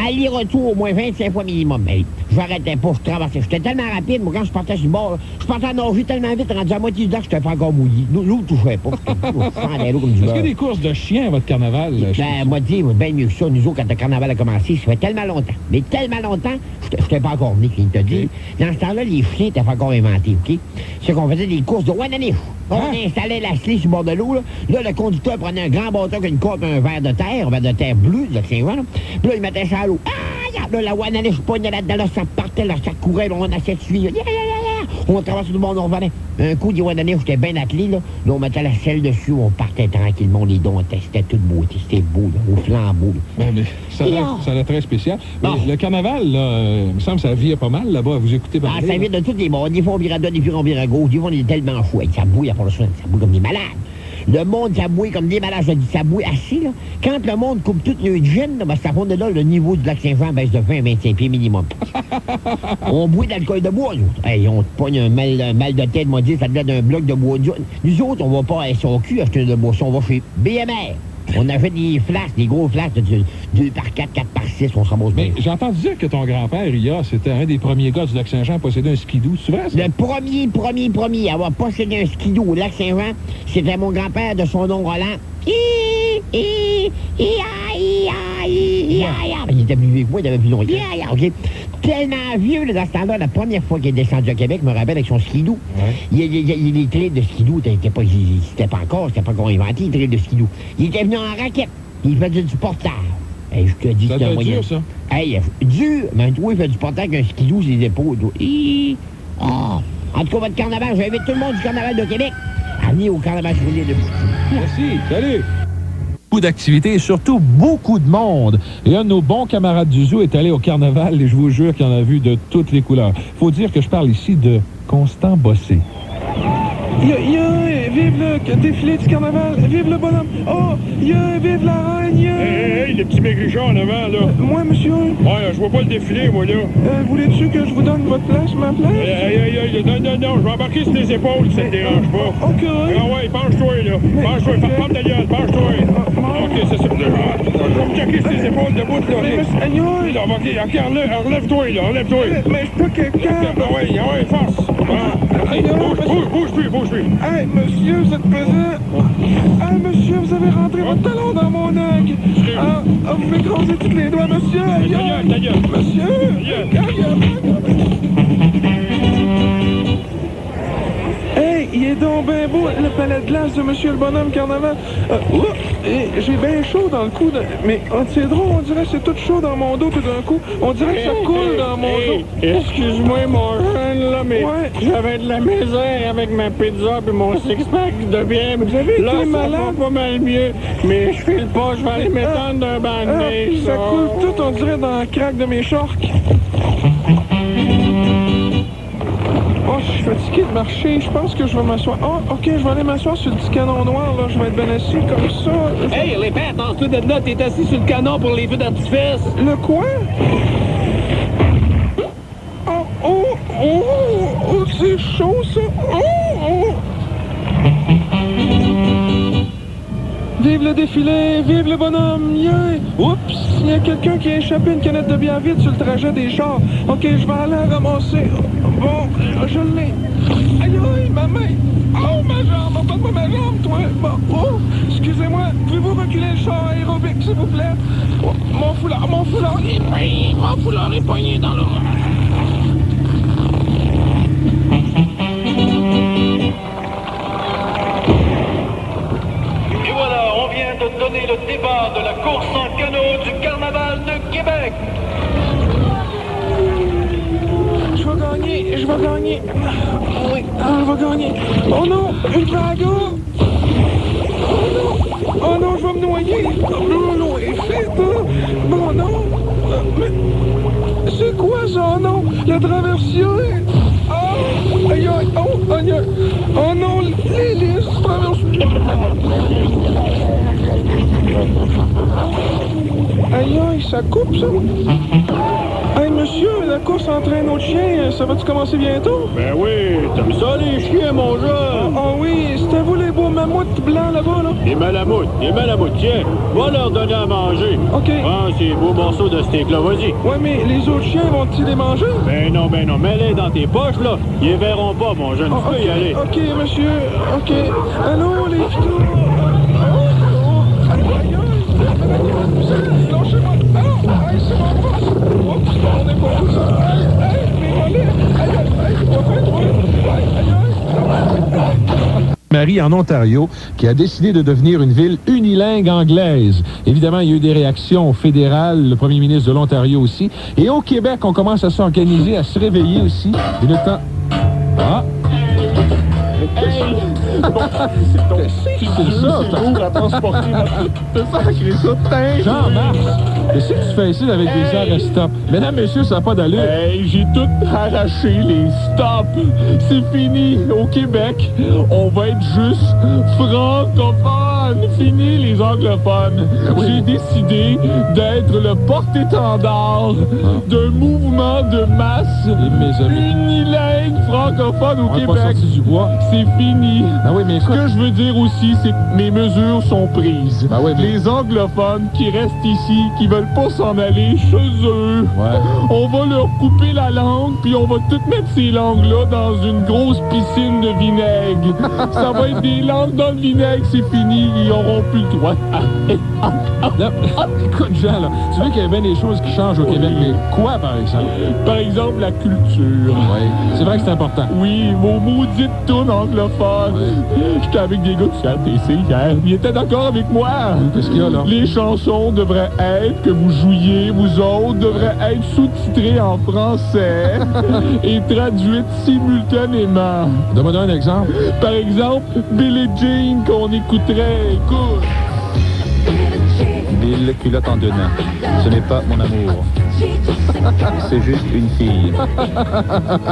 aller-retour au moins 25 fois minimum. Mais j'arrêtais pas, je traversais. J'étais tellement rapide, moi, quand je partais sur le bord, je partais à nager tellement vite, rendu à moitié du lac, je n'étais pas encore mouillé. L'eau ne touchait pas. Est-ce qu'il y a des courses de chiens à votre carnaval? Ben, moi, dis, bien mieux que ça. Nous autres, quand le carnaval a commencé, ça fait tellement longtemps. Mais tellement longtemps, je n'étais pas encore né, qui te dit. Dans ce temps-là, les chiens n'étaient pas encore inventés, OK? C'est qu'on faisait des courses de one-and-if. On installait la slée sur le bord de l'eau. Là, le conducteur prenait un grand bâton avec une corde, un verre de terre bleu, de Saint-Jean. Puis là, il mettait ça à l'eau. Là, la one-and-if, je pognais là-dedans, là, ça partait, là, ça courait, là, on essayait de suivre. On traversait tout le monde, on revenait. Un coup, des one-and-if, j'étais bien attelé, là. Là, on mettait la selle dessus, on partait tranquillement, les domptait. C'était tout beau, c'était beau, là, au flambeau. Oui, mais ça a l'air très spécial. Mais le carnaval, là, il me semble que ça vit pas mal là-bas. Vous écoutez parler. Ça vit de tous les bords. Des fois, on vire à droite, des fois, on vire à gauche. Des fois, on est tellement fou. Ça bouille à part le soin. Ça bouille comme des malades. Le monde, ça bouille comme des malades. Je dis, ça bouille assis, là. Quand le monde coupe toute le gin, ben, ça fond de là, le niveau du lac Saint-Jean baisse de 20 à 25 pieds minimum. On bouille d'alcool de bois, nous autres. Hey, on te pogne un mal de tête, moi, dit, ça te donne un bloc de bois. Nous autres, on va pas à SOQ acheter de boisson. On va chez BMR. On a fait des flashs, des gros flashs de 2 par 4, 4 par 6, on se ramasse bien. J'ai entendu dire que ton grand-père, c'était un des premiers gars du Lac-Saint-Jean à posséder un skidoo. C'est vrai, ça? Le premier à avoir possédé un skidoo au Lac-Saint-Jean, c'était mon grand-père de son nom Roland. Il était plus vieux que moi, il avait plus longtemps. OK? Tellement vieux, là, dans ce temps-là, la première fois qu'il est descendu à Québec, je me rappelle, avec son skidoo. Les trails de skidoo, c'était pas encore inventé, les trails de skidoo. Il était venu en raquette. Il faisait du portage. Hey, je te dis, ça c'est un doit être moyen. dur, ça. Hey, dur. Mais toi, il fait du portage avec un skidoo sur les épaules. En tout cas, votre carnaval, j'invite tout le monde du carnaval de Québec à venir au carnaval sur l'île de Boucherville. Merci, salut. Beaucoup d'activités et surtout beaucoup de monde. Et un de nos bons camarades du zoo est allé au carnaval et je vous jure qu'il en a vu de toutes les couleurs. Faut dire que je parle ici de Constant Bossé. Vive le défilé du carnaval, vive le bonhomme. Oh, vive la reine. Hey, les petits maigrichons en avant, là. Moi, monsieur. Ouais, je vois pas le défilé, moi, là. Voulez-tu que je vous donne votre place, ma place? Non, je vais embarquer sur tes épaules, si ça te dérange pas. OK. Ah ouais, penche-toi, là. Penche-toi, ferme ta gueule, penche-toi. OK, c'est ça. Je vais me checker sur tes épaules de bout, là. OK, relève-toi, là, relève-toi. Mais je peux quelqu'un. Ah ouais, force. Bouge plus. Hey, monsieur, vous êtes présent? Hey, monsieur, vous avez rentré votre talon dans mon œil. Vous m'écrasez tous les doigts, monsieur. Ta gueule. Hey, il est donc bien beau, le palais de glace de monsieur le bonhomme carnaval. J'ai bien chaud dans le cou. Mais c'est drôle, on dirait que c'est tout chaud dans mon dos tout d'un coup. On dirait que ça coule dans mon dos. Excuse-moi, mon jeune, là, mais j'avais de la misère avec ma pizza et mon six-pack de bière. Vous avez été là, malade? ça va pas mal mieux, mais je file pas, je vais aller m'étendre d'un banc de neige. Ça coule tout, on dirait, dans le crack de mes shorts. Oh, je suis fatigué de marcher. Je pense que je vais m'asseoir. Oh, OK, je vais aller m'asseoir sur le petit canon noir, là. Je vais être bien assis comme ça. Hey, les pères, attention de là, t'es assis sur le canon pour les feux d'artifice. Le quoi? Oh, c'est chaud, ça. Vive le défilé, vive le bonhomme, Oups, il y a quelqu'un qui a échappé une canette de bière vide sur le trajet des chars. OK, je vais aller la ramasser. Bon, je l'ai. Aïe, ma main. Oh, ma jambe, donne-moi ma jambe, toi. Bon, excusez-moi, pouvez-vous reculer le char aérobique, s'il vous plaît? Oh, mon foulard est poigné dans l'eau. Et voilà, on vient de donner le départ de la course en canot du Carnaval de Québec. Je vais gagner. Oui, je vais gagner. Oh non, une drago. Oh non, je vais me noyer. L'eau est faite. Bon, non. Mais c'est quoi ça? Oh non, la traversière. Oh, aïe. Oh non, l'hélice traverse. Aïe, ça coupe, ça. Hey, monsieur, la course entraîne notre chien, ça va-tu commencer bientôt? Ben oui, t'aimes ça les chiens, mon jeune? Ah oui, c'est à vous les beaux mammouths blancs là-bas, là? Des malamoutes, tiens, va leur donner à manger. OK. Prends ces beaux morceaux de steak-là, vas-y. Ouais, mais les autres chiens vont-ils les manger? Ben non, mets-les dans tes poches, là. Ils les verront pas, mon jeune, tu peux y aller. OK, monsieur, OK. Allô, les pitous? Lâchez-moi. Hey, c'est mon poste. Oups, on est pas où, ça? Hey, mes mollets. Marie, en Ontario, qui a décidé de devenir une ville unilingue anglaise. Évidemment, il y a eu des réactions fédérales, le premier ministre de l'Ontario aussi. Et au Québec, on commence à s'organiser, à se réveiller aussi. Et le temps... Ah! Hey! C'est ça, lourd à transporter. Jean-Marc, qu'est-ce que tu fais ici avec des arrêts stop? Mesdames, messieurs, ça n'a pas d'allure. Hey, j'ai tout arraché, les stops. C'est fini. Au Québec, on va être juste francophones. Fini les anglophones. J'ai décidé d'être le porte-étendard d'un mouvement de masse unilingue francophone au Québec. Du bois. C'est fini. Ah oui, mais ce que je veux dire aussi, c'est que les mesures sont prises. Les anglophones qui restent ici, qui veulent pas s'en aller chez eux, on va leur couper la langue, puis on va toutes mettre ces langues-là dans une grosse piscine de vinaigre. Ça va être des langues dans le vinaigre, c'est fini, ils n'auront plus le droit. Écoute, Jean, là, tu veux qu'il y a bien des choses qui changent au Québec, mais quoi, par exemple? Par exemple, la culture. Oui, c'est vrai que c'est important. Oui, vos maudites tunes anglophones. J'étais avec des gars de CRTC hier. Ils étaient d'accord avec moi. Qu'est-ce qu'il y a, là? Les chansons devraient être, que vous jouiez, vous autres, devraient être sous-titrées en français et traduites simultanément. Donne-moi un exemple. Par exemple, Billie Jean qu'on écouterait. Écoute. Bill, culotte en dedans. Ce n'est pas mon amour. C'est juste une fille.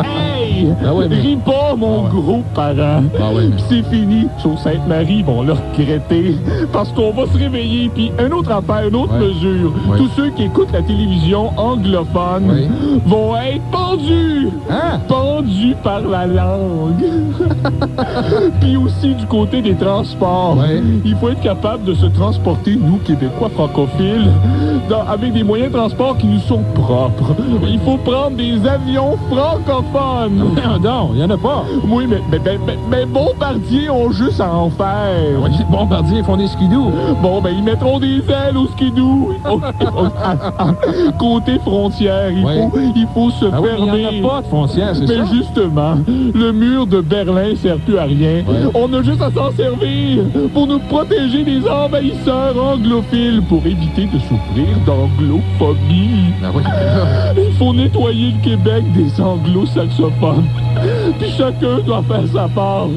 Hey! Ris pas, mon gros parent. Pis c'est fini. Sur Sainte-Marie, vont le regretter. Parce qu'on va se réveiller. Puis une autre affaire, une autre mesure. Tous ceux qui écoutent la télévision anglophone vont être pendus. Pendus par la langue. Puis aussi du côté des transports. Il faut être capable de se transporter, nous, Québécois francophiles, avec des moyens de transport qui nous sont propres. Il faut prendre des avions francophones. Non, il n'y en a pas. Oui, mais Bombardier ont juste à en faire. Oui, Bombardier font des skidoo. Bon, ben, ils mettront des ailes aux skidoo. Côté frontière, il faut se fermer. Il n'y en a pas de frontière, c'est ça? Mais justement, le mur de Berlin ne sert plus à rien. On a juste à s'en servir pour nous protéger des envahisseurs anglophiles pour éviter de souffrir d'anglophobie. Il faut nettoyer le Québec des anglo-saxophones. Puis chacun doit faire sa part.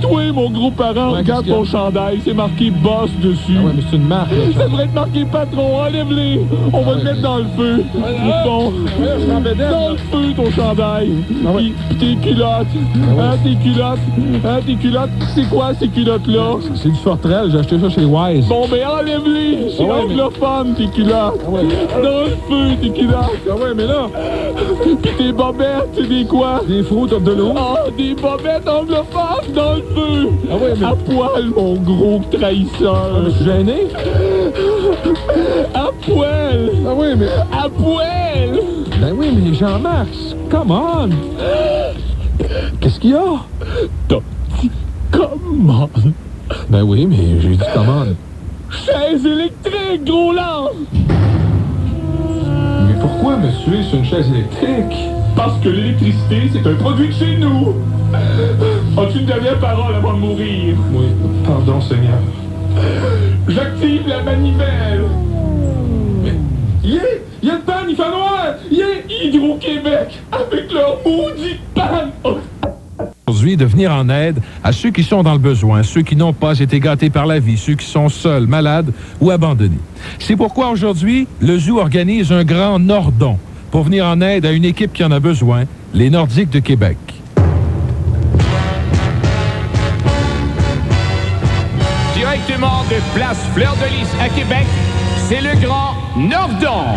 Toi, mon gros parent, regarde ton chandail, c'est marqué Boss dessus. Mais c'est une marque. Ça devrait être marqué Patron, enlève-les. On va le mettre dans le feu. Bon, dans le feu ton chandail. Puis tes culottes. Tes culottes, c'est quoi ces culottes-là? C'est du Fortrel, j'ai acheté ça chez Wise. Bon, ben enlève-les. C'est anglophone, tes culottes. Dans le feu, tes culottes. Mais là. Puis tes bobettes, c'est des quoi? Des Fruit of the Loom. Des bobettes anglophones dans le feu. À poil, mon gros trahisseur. Je suis gêné. À poil. À poil. Ben oui, mais Jean-Marc, come on. Qu'est-ce qu'il y a? T'as dit come on. Ben oui, mais j'ai dit come on. Chaise électrique, gros lard. Mais pourquoi me suer sur une chaise électrique? Parce que l'électricité, c'est un produit de chez nous. As-tu une dernière parole avant de mourir? Oui, pardon, Seigneur. J'active la manivelle. Mais... Il y a le panne, il fait noir. Il y a Hydro-Québec avec leur maudit panne. Aujourd'hui, de venir en aide à ceux qui sont dans le besoin, ceux qui n'ont pas été gâtés par la vie, ceux qui sont seuls, malades ou abandonnés. C'est pourquoi aujourd'hui, le Zoo organise un grand Nordon pour venir en aide à une équipe qui en a besoin, les Nordiques de Québec. Directement de Place Fleur-de-Lys à Québec, c'est le grand Nordon.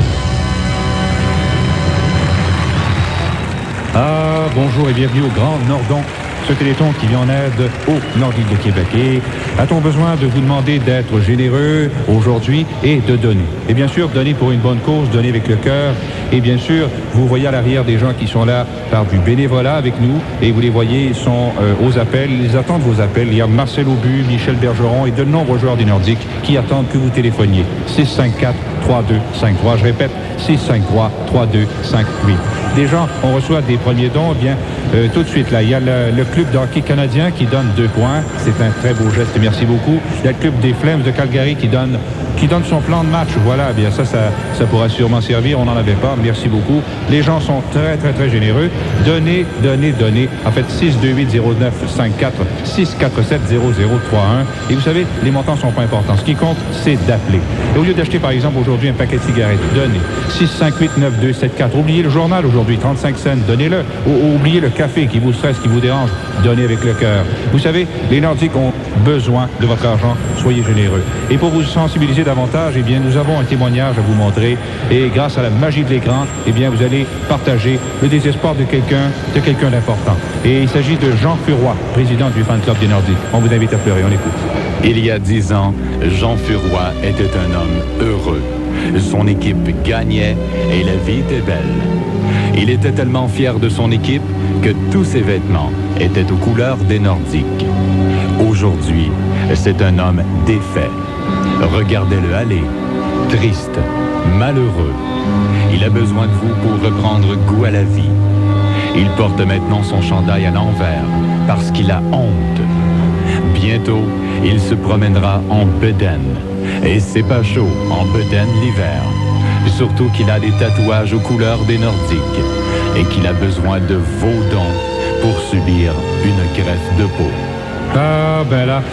Bonjour et bienvenue au Grand Nordon, ce téléthon qui vient en aide aux Nordiques de Québec. Et a-t-on besoin de vous demander d'être généreux aujourd'hui et de donner? Et bien sûr, donner pour une bonne cause, donner avec le cœur. Et bien sûr, vous voyez à l'arrière des gens qui sont là par du bénévolat avec nous. Et vous les voyez, ils sont aux appels, ils attendent vos appels. Il y a Marcel Aubu, Michel Bergeron et de nombreux joueurs des Nordiques qui attendent que vous téléphoniez. 654-3253. Je répète, 653-3258. Des gens, on reçoit des premiers dons, eh bien, tout de suite, là, il y a le club de hockey canadien qui donne 2 points. C'est un très beau geste, merci beaucoup. Il y a le club des Flames de Calgary qui donne son plan de match. Voilà, eh bien, ça pourra sûrement servir. On n'en avait pas. Merci beaucoup. Les gens sont très, très, très généreux. Donnez, donnez, donnez. En fait, 628-0954, 647-0031. Et vous savez, les montants sont pas importants. Ce qui compte, c'est d'appeler. Et au lieu d'acheter, par exemple, aujourd'hui un paquet de cigarettes, donnez. 658-9274. Oubliez le journal aujourd'hui, 35 cents. Donnez-le. Oubliez le café qui vous stresse, qui vous dérange. Donnez avec le cœur. Vous savez, les Nordiques ont besoin de votre argent. Soyez généreux. Et pour vous sensibiliser davantage, eh bien, nous avons un témoignage à vous montrer. Et grâce à la magie de l'écran, eh bien, vous allez partager le désespoir de quelqu'un d'important. Et il s'agit de Jean Furoy, président du fan club des Nordiques. On vous invite à pleurer, on écoute. Il y a 10 ans, Jean Furoy était un homme heureux. Son équipe gagnait et la vie était belle. Il était tellement fier de son équipe que tous ses vêtements étaient aux couleurs des Nordiques. Aujourd'hui, c'est un homme défait. Regardez-le aller, triste, malheureux. Il a besoin de vous pour reprendre goût à la vie. Il porte maintenant son chandail à l'envers parce qu'il a honte. Bientôt, il se promènera en bedaine. Et c'est pas chaud en bedaine l'hiver. Surtout qu'il a des tatouages aux couleurs des Nordiques et qu'il a besoin de vos dons pour subir une greffe de peau. Ah, ben là,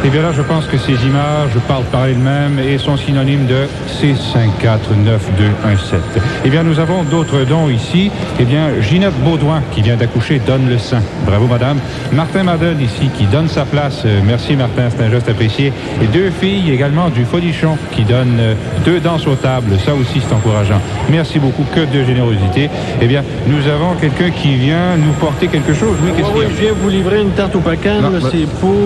eh bien là, je pense que ces images parlent par elles-mêmes et sont synonymes de C549217. Eh bien, nous avons d'autres dons ici. Eh bien, Ginette Baudouin, qui vient d'accoucher, donne le sein. Bravo, madame. Martin Madden, ici, qui donne sa place. Merci, Martin, c'est un geste apprécié. Et 2 filles également du Folichon, qui donnent 2 danses aux tables. Ça aussi, c'est encourageant. Merci beaucoup, que de générosité. Eh bien, nous avons quelqu'un qui vient nous porter quelque chose. Oui, qu'est-ce qu'il y a? Je viens vous livrer une tarte au pacan. C'est pour...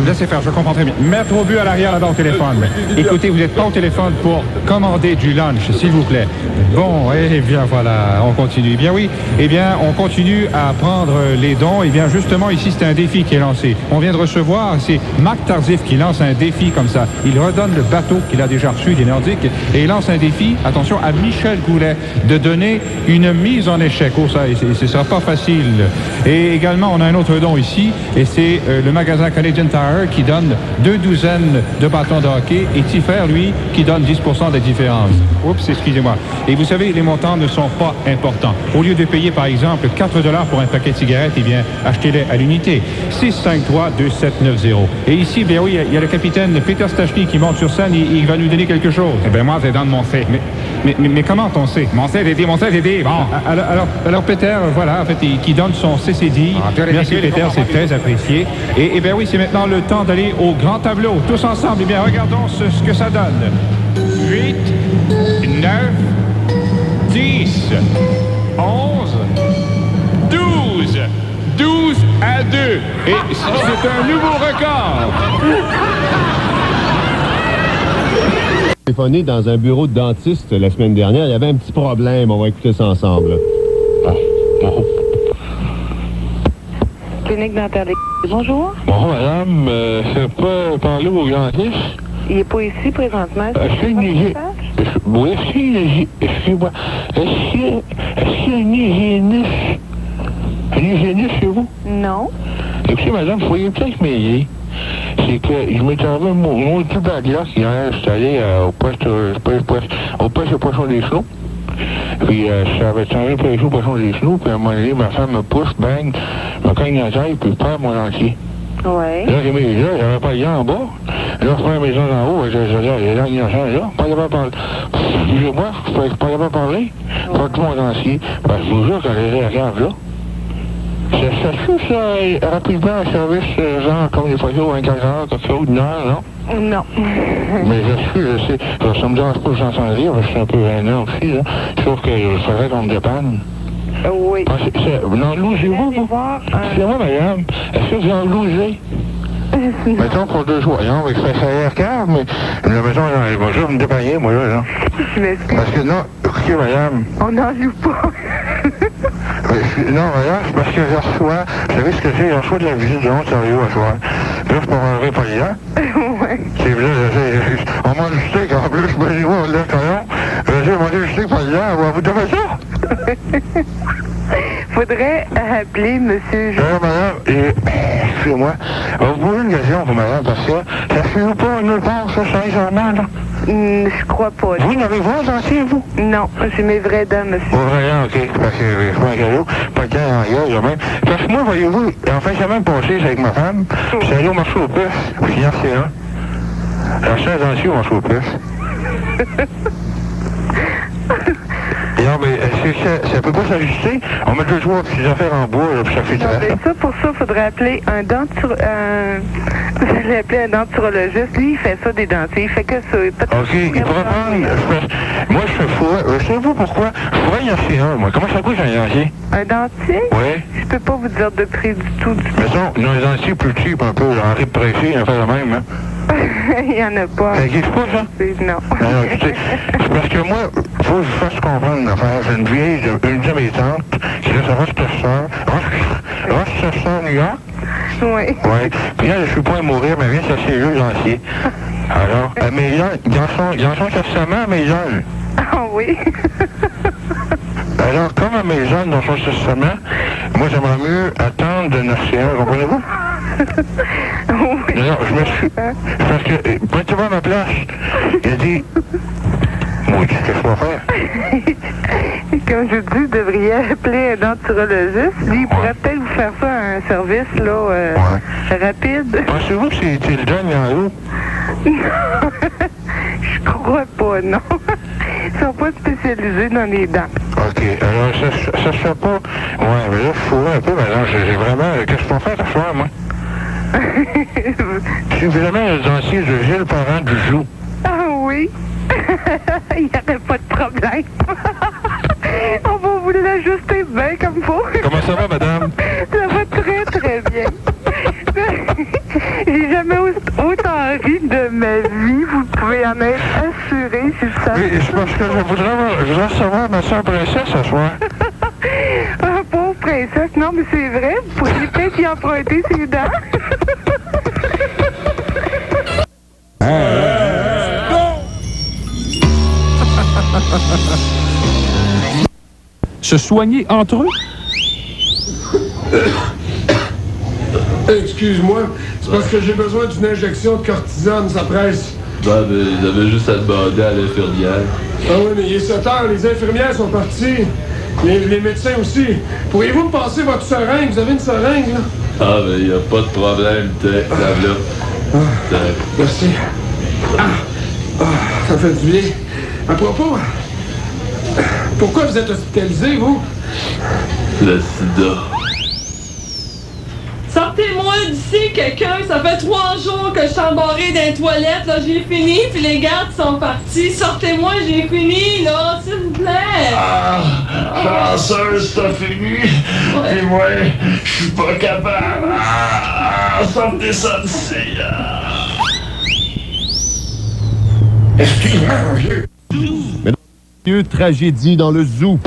Laissez faire, je comprends très bien. Maître au but à l'arrière, là-bas, au téléphone. Écoutez, vous n'êtes pas au téléphone pour commander du lunch, s'il vous plaît. Bon, eh bien, voilà, on continue. Eh bien, oui, eh bien, on continue à prendre les dons. Eh bien, justement, ici, c'est un défi qui est lancé. On vient de recevoir, c'est Marc Tardif qui lance un défi comme ça. Il redonne le bateau qu'il a déjà reçu des Nordiques et il lance un défi, attention, à Michel Goulet, de donner une mise en échec. Oh, ça, et ce ne sera pas facile. Et également, on a un autre don ici, et c'est le magasin Canadian Tire qui donne 2 douzaines de bâtons de hockey et Tiffer, lui, qui donne 10% des différences. Oups, excusez-moi. Et vous savez, les montants ne sont pas importants. Au lieu de payer, par exemple, 4 $ pour un paquet de cigarettes, eh bien, achetez-les à l'unité. 653-2790. Et ici, bien oui, il y a le capitaine Peter Stachny qui monte sur scène, il va nous donner quelque chose. Eh bien, moi, c'est dans mon C. Mais comment on sait? Mon CDD, bon. Alors Peter, voilà, en fait, qui donne son CCD. Merci, Peter, c'est très apprécié. Et bien oui, c'est maintenant le temps d'aller au grand tableau. Tous ensemble, eh bien, regardons ce que ça donne. 8, 9, 10, 11, 12. 12 à 2. Et c'est un nouveau record. J'ai téléphoné dans un bureau de dentiste la semaine dernière. Il y avait un petit problème. On va écouter ça ensemble. Clinique dentaire des... Bonjour. Bonjour, madame. Je peux parler au dentiste? Il n'est pas ici présentement. Oui, excusez-moi. Est-ce qu'il y a une hygiéniste? Une hygiéniste chez vous? Non. Écoutez, madame, vous pourriez peut-être m'aider. C'est que je m'étais enlevé mon tube à glace hier. J'étais allé au poste de poisson des Chenaux. Puis j'avais enlevé un peu les poisson des Chenaux. Puis à un moment donné, ma femme me pousse, bang, me cogne la taille, puis je perds mon dentier. Ouais. Là, j'avais pas les dents en bas. Là, je prends la maison en haut, j'ai les dents innocentes, là, pas capable de parler. Excusez-moi, je suis pas capable de parler. Je prends tout mon dentier. Ben, je vous jure, quand j'ai la cave, là, ça se fait ça rapidement un service, genre, comme les photos, un quart d'heure, comme ça, ou une heure, non? Non. Mais je sais, ça me dérange pas que j'entends dire, parce que je suis un peu gênant aussi, là. Sauf que je ferais qu'on me dépanne. Oui. Non, lougez-vous, vous? Excusez-moi, madame, est-ce que vous en lougez? Mettons pour 2 jours, non, avec ça a l'air mais la maison, je vais me dépanner, moi, là. Je m'excuse. Parce que non, écoutez, madame. On n'en joue pas. Non, madame, c'est parce que je reçois, vous savez ce que c'est, je reçois de la visite de l'Ontario à soir. Puis là, je peux m'enlever pas les dents. Ouais. C'est vrai, on mange du steak, en plus, je me dis, on lève quand même. J'ai mangé du steak pas les dents, vous devez ça? Faudrait appeler monsieur... madame, excusez-moi, vous posez une question pour madame, parce que ça se fait pas nulle part, ça, sincèrement, là? Je crois pas. Vous n'avez pas un dentier, vous? Non, j'ai mes vraies dents, monsieur. Vos vraies dents, OK, parce que je prends un cadeau, pas de dents en gueule, même. Parce que moi, voyez-vous, en fin de semaine passée, c'est avec ma femme, puis c'est allé au marché aux puces, puis hier, c'est là. Alors, c'est un dentier au marché aux puces. Non, mais ça peut pas s'ajuster. On met deux trois petites affaires en bois, là, puis ça fait très. Ça, pour ça, il faudrait appeler un vous allez appeler un denturologiste. Lui, il fait ça des dentiers. Il fait que ça. OK, il pourrait prendre... Moi, je fais fourrer. Je sais pas pourquoi. Je pourrais y en acheter un, moi. Comment ça coûte, un dentier? Un dentier? Oui. Je peux pas vous dire de prix du tout. Mettons, dans les dentiers plus cheap un peu, en rib pressé, il en fait le même, hein? Il y en a pas. Ça n'existe pas, ça? Non. Alors, c'est parce que moi, faut que je fasse comprendre une affaire. J'ai une vieille, une de mes tantes, qui reste à Rochester, New York. Oui. Oui. Puis là, je suis pas à mourir, mais viens chercher les jeux dentiers. Alors, mais dans son testament, mes jeunes. Ah oui? Alors, comme à mes jeunes dans son testament, moi, j'aimerais mieux attendre de naître un, comprenez-vous? Oui. Non, je me suis... Parce que, mettez-vous à ma place. Il a dit... Moi, qu'est-ce que je dois faire? Comme je vous dis, vous devriez appeler un denturologiste. Lui, il pourrait peut-être vous faire ça un service, là, rapide. Pensez-vous que c'est le John en haut? Je crois pas, non. Ils sont pas spécialisés dans les dents. OK. Alors, ça se fait pas... Ouais, mais là, je fourrais un peu, mais là, j'ai vraiment... Qu'est-ce que je peux faire ce soir, moi? Je suis vraiment le dentier de Gilles Parent du Joux. Ah oui? Il n'y aurait pas de problème. On va vous l'ajuster bien comme faut. Comment ça va, madame? Ça va très, très bien. J'ai jamais autant ri de ma vie. Vous pouvez en être assuré si ça. Oui, c'est parce que je voudrais recevoir ma soeur princesse ce soir. Ah, pauvre princesse. Non, mais c'est vrai. Vous pourriez peut-être y emprunter ses dents. Se soigner entre eux? Excuse-moi, c'est parce que j'ai besoin d'une injection de cortisone, ça presse. Ben, ils avaient juste à demander à l'infirmière. Ah oui, mais il est 7 heures, les infirmières sont parties. Les médecins aussi. Pourriez-vous me passer votre seringue? Vous avez une seringue, là? Ah, ben, il n'y a pas de problème, là. Merci. Ça fait du bien. À propos, pourquoi vous êtes hospitalisé, vous? Le sida. Sortez-moi d'ici, quelqu'un! Ça fait 3 jours que je suis embarrée dans les toilettes, là, j'ai fini, puis les gardes sont partis. Sortez-moi, j'ai fini, là, s'il vous plaît! Chanceuse, t'as fini! Et moi, je suis pas capable! Sortez ça d'ici! Excuse-moi, vieux! Tragédie dans le zoo.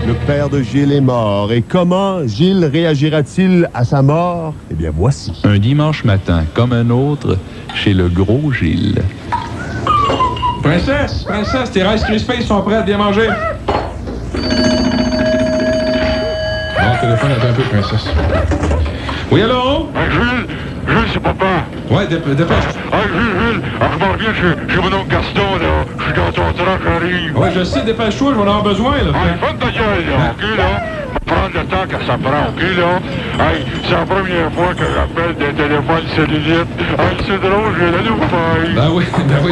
Le père de Gilles est mort. Et comment Gilles réagira-t-il à sa mort? Eh bien, voici. Un dimanche matin, comme un autre, chez le gros Gilles. Princesse, tes Rice Krispies sont prêtes, viens manger. Bon, téléphone, attends un peu, princesse. Oui, allô? Jules, c'est papa. Ouais, dépêche. Jules, reviens chez mon oncle Gaston, là. Je suis dans ton train, j'arrive. Ouais, je sais, dépêche-toi, je vais en avoir besoin, là. Ferme ta gueule, là, OK, là? Prendre le temps que ça prend, OK, là? C'est la première fois que j'appelle des téléphones cellulites. C'est drôle, j'ai la nouvelle. Ben oui,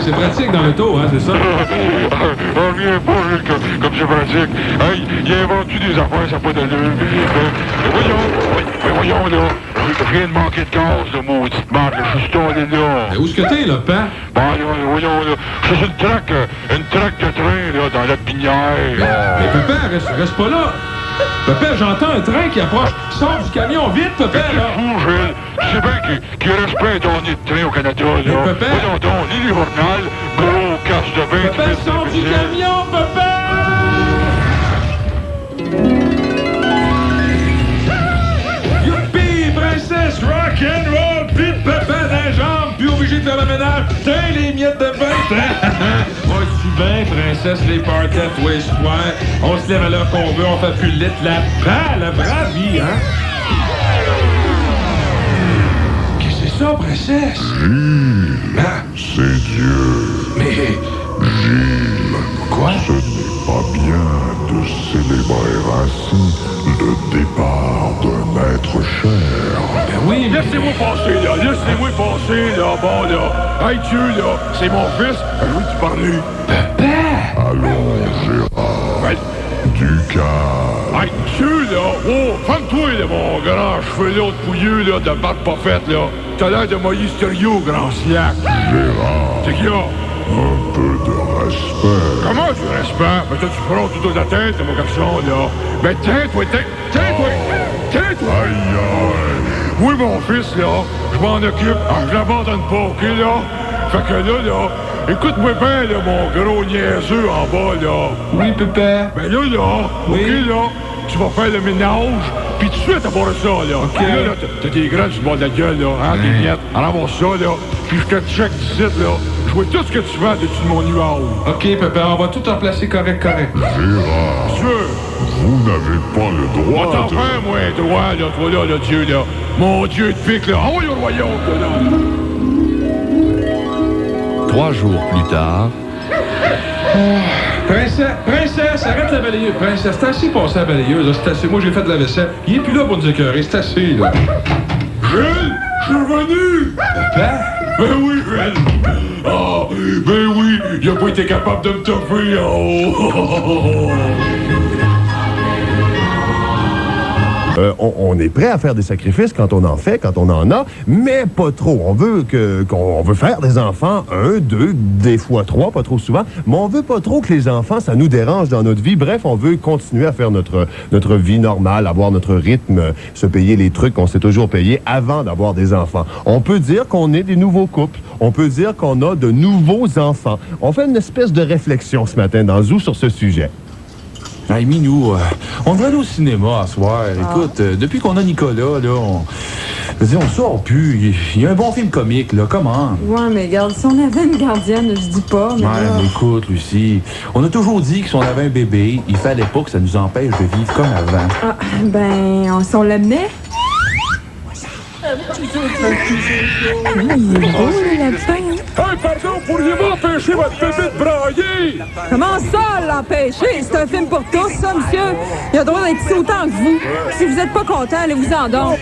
c'est pratique dans l'auto, hein, c'est ça? Reviens pas, Jules, comme c'est pratique. Il invente-tu des affaires, ça n'a pas d'allure? Voyons, là. Je viens de manquer de gaz, là, maudite marque. Je suis tombé là. Mais où est-ce que t'es, là, Pan? Voyons, là. Je suis une traque de train, là, dans la pinière. Mais Pépé, reste pas là. Pépé, j'entends un train qui approche. Sors du camion, vite, Pépé, là. Fou, Gilles. Tu sais bien qu'il reste plein de derniers de train au Canada, là. Pépé. Voyons donc, lis les journal, gros casse de bain. Pépé, sors du camion, Pépé! Princesse rock'n'roll, pis Pépé dans les jambes, puis obligé de faire le ménage. Tiens, les miettes de bain, vois-tu bien, princesse, les parties à tous les soirs. On se lève à l'heure qu'on veut, on fait plus lit la vraie vie, hein? Qu'est-ce que c'est ça, princesse? Gilles, c'est Dieu. Mais... Gilles, quoi? Ce n'est pas bien de célébrer ainsi le départ d'un être cher. Ben oui, Laissez-moi passer, là. Laissez-moi passer, là. Bon, là. Hey, Dieu, là. C'est mon fils. Oui, tu parles. Papa! Allons, Gérard. Ouais. du cœur. Hey, monsieur, là, oh, femme-toi, là, mon grand cheveu là, de pouilleux, là, de barbe pas faite, là. T'as l'air de Moïse Thériault, grand siac. Gérard, C'est qui, là? un peu de respect. Comment tu respectes? Mais toi, tu prends tout autour de la tête, mon garçon, là. Ben, tiens-toi. Aïe, aïe. Oui, mon fils, là, je m'en occupe. Je l'abandonne pas, OK, là? Fait que là, écoute-moi bien, là, mon gros niaiseux en bas, là. Oui, papa. Ben là, Oui. OK, là, tu vas faire le ménage, puis tout de suite, à part ça, là. OK. Là, t'as des graines sur le bord de la gueule, là, hein, des miettes. Alors, ça, là, puis je te check d'ici, là. Je vois tout ce que tu fais dessus de mon nuage. OK, papa, on va tout remplacer correct. Gérard, Monsieur, vous n'avez pas le on droit t'en de... fais, moi, droit, là, toi, là, Dieu, là. Mon Dieu de pique, là. Envoyez au royaume, là. 3 jours plus tard... Princesse, arrête la balayeuse. Princesse, c'est assez passé la balayeuse, là, c'est assez. Moi, j'ai fait de la vaisselle. Il est plus là pour nous écœurer, c'est assez, là. Gilles, je suis revenu! Papa? Ben oui, Gilles! Ah, ben oui, il a pas été capable de me toffer, oh! On est prêt à faire des sacrifices quand on en fait, quand on en a, mais pas trop. On veut qu'on veut faire des enfants, 1, 2, des fois 3, pas trop souvent, mais on veut pas trop que les enfants, ça nous dérange dans notre vie. Bref, on veut continuer à faire notre vie normale, avoir notre rythme, se payer les trucs qu'on s'est toujours payés avant d'avoir des enfants. On peut dire qu'on est des nouveaux couples. On peut dire qu'on a de nouveaux enfants. On fait une espèce de réflexion ce matin dans Zoo sur ce sujet. Hey, Minou, on devrait aller au cinéma ce soir. Écoute, depuis qu'on a Nicolas, là, on sort plus. Il y a un bon film comique, là. Comment? Ouais, mais regarde, si on avait une gardienne, je dis pas, mais Ouais, là... mais écoute, Lucie, on a toujours dit que si on avait un bébé, il fallait pas que ça nous empêche de vivre comme avant. Ah, ben, si on l'amenait... Il est beau, le lapin. Hey, pardon, pourriez-vous empêcher votre bébé de brailler? Comment ça, l'empêcher? C'est un film pour tous, ça, monsieur. Il a le droit d'être ici autant que vous. Si vous êtes pas content, allez-vous-en donc.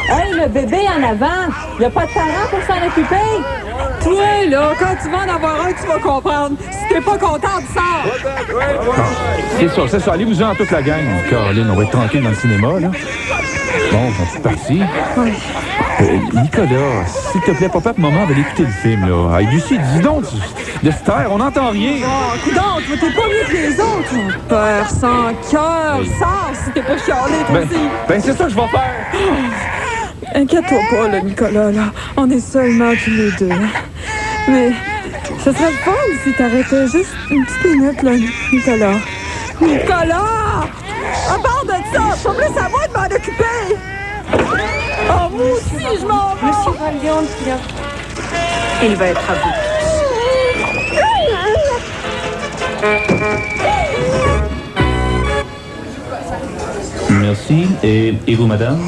Hey, le bébé en avant, il n'y a pas de parents pour s'en occuper. Toi, là, quand tu vas en avoir un, tu vas comprendre. Si t'es pas content, tu sors. C'est ça. Allez-vous-en toute la gang. Caroline, on va être tranquille dans le cinéma, là. Bon, c'est parti. Nicolas, s'il te plaît, papa et maman veulent écouter le film, là. Hey, Lucie, dis donc, de se taire, on n'entend rien. Oh, coudonc, toi, t'es pas mieux que les autres. Père sans cœur, sors si t'es pas chialé, toi aussi. Ben, c'est ça que je vais faire. Inquiète-toi pas, là, Nicolas, là. On est seulement tous les deux, là. Mais ce serait le fun si t'arrêtais juste une petite minute, là, Nicolas. Nicolas! À part de ça, je suis plus à moi de m'en occuper! Oh, moi aussi, je m'en vais! Monsieur Van Leon, il va être à vous. Merci. Et vous, madame?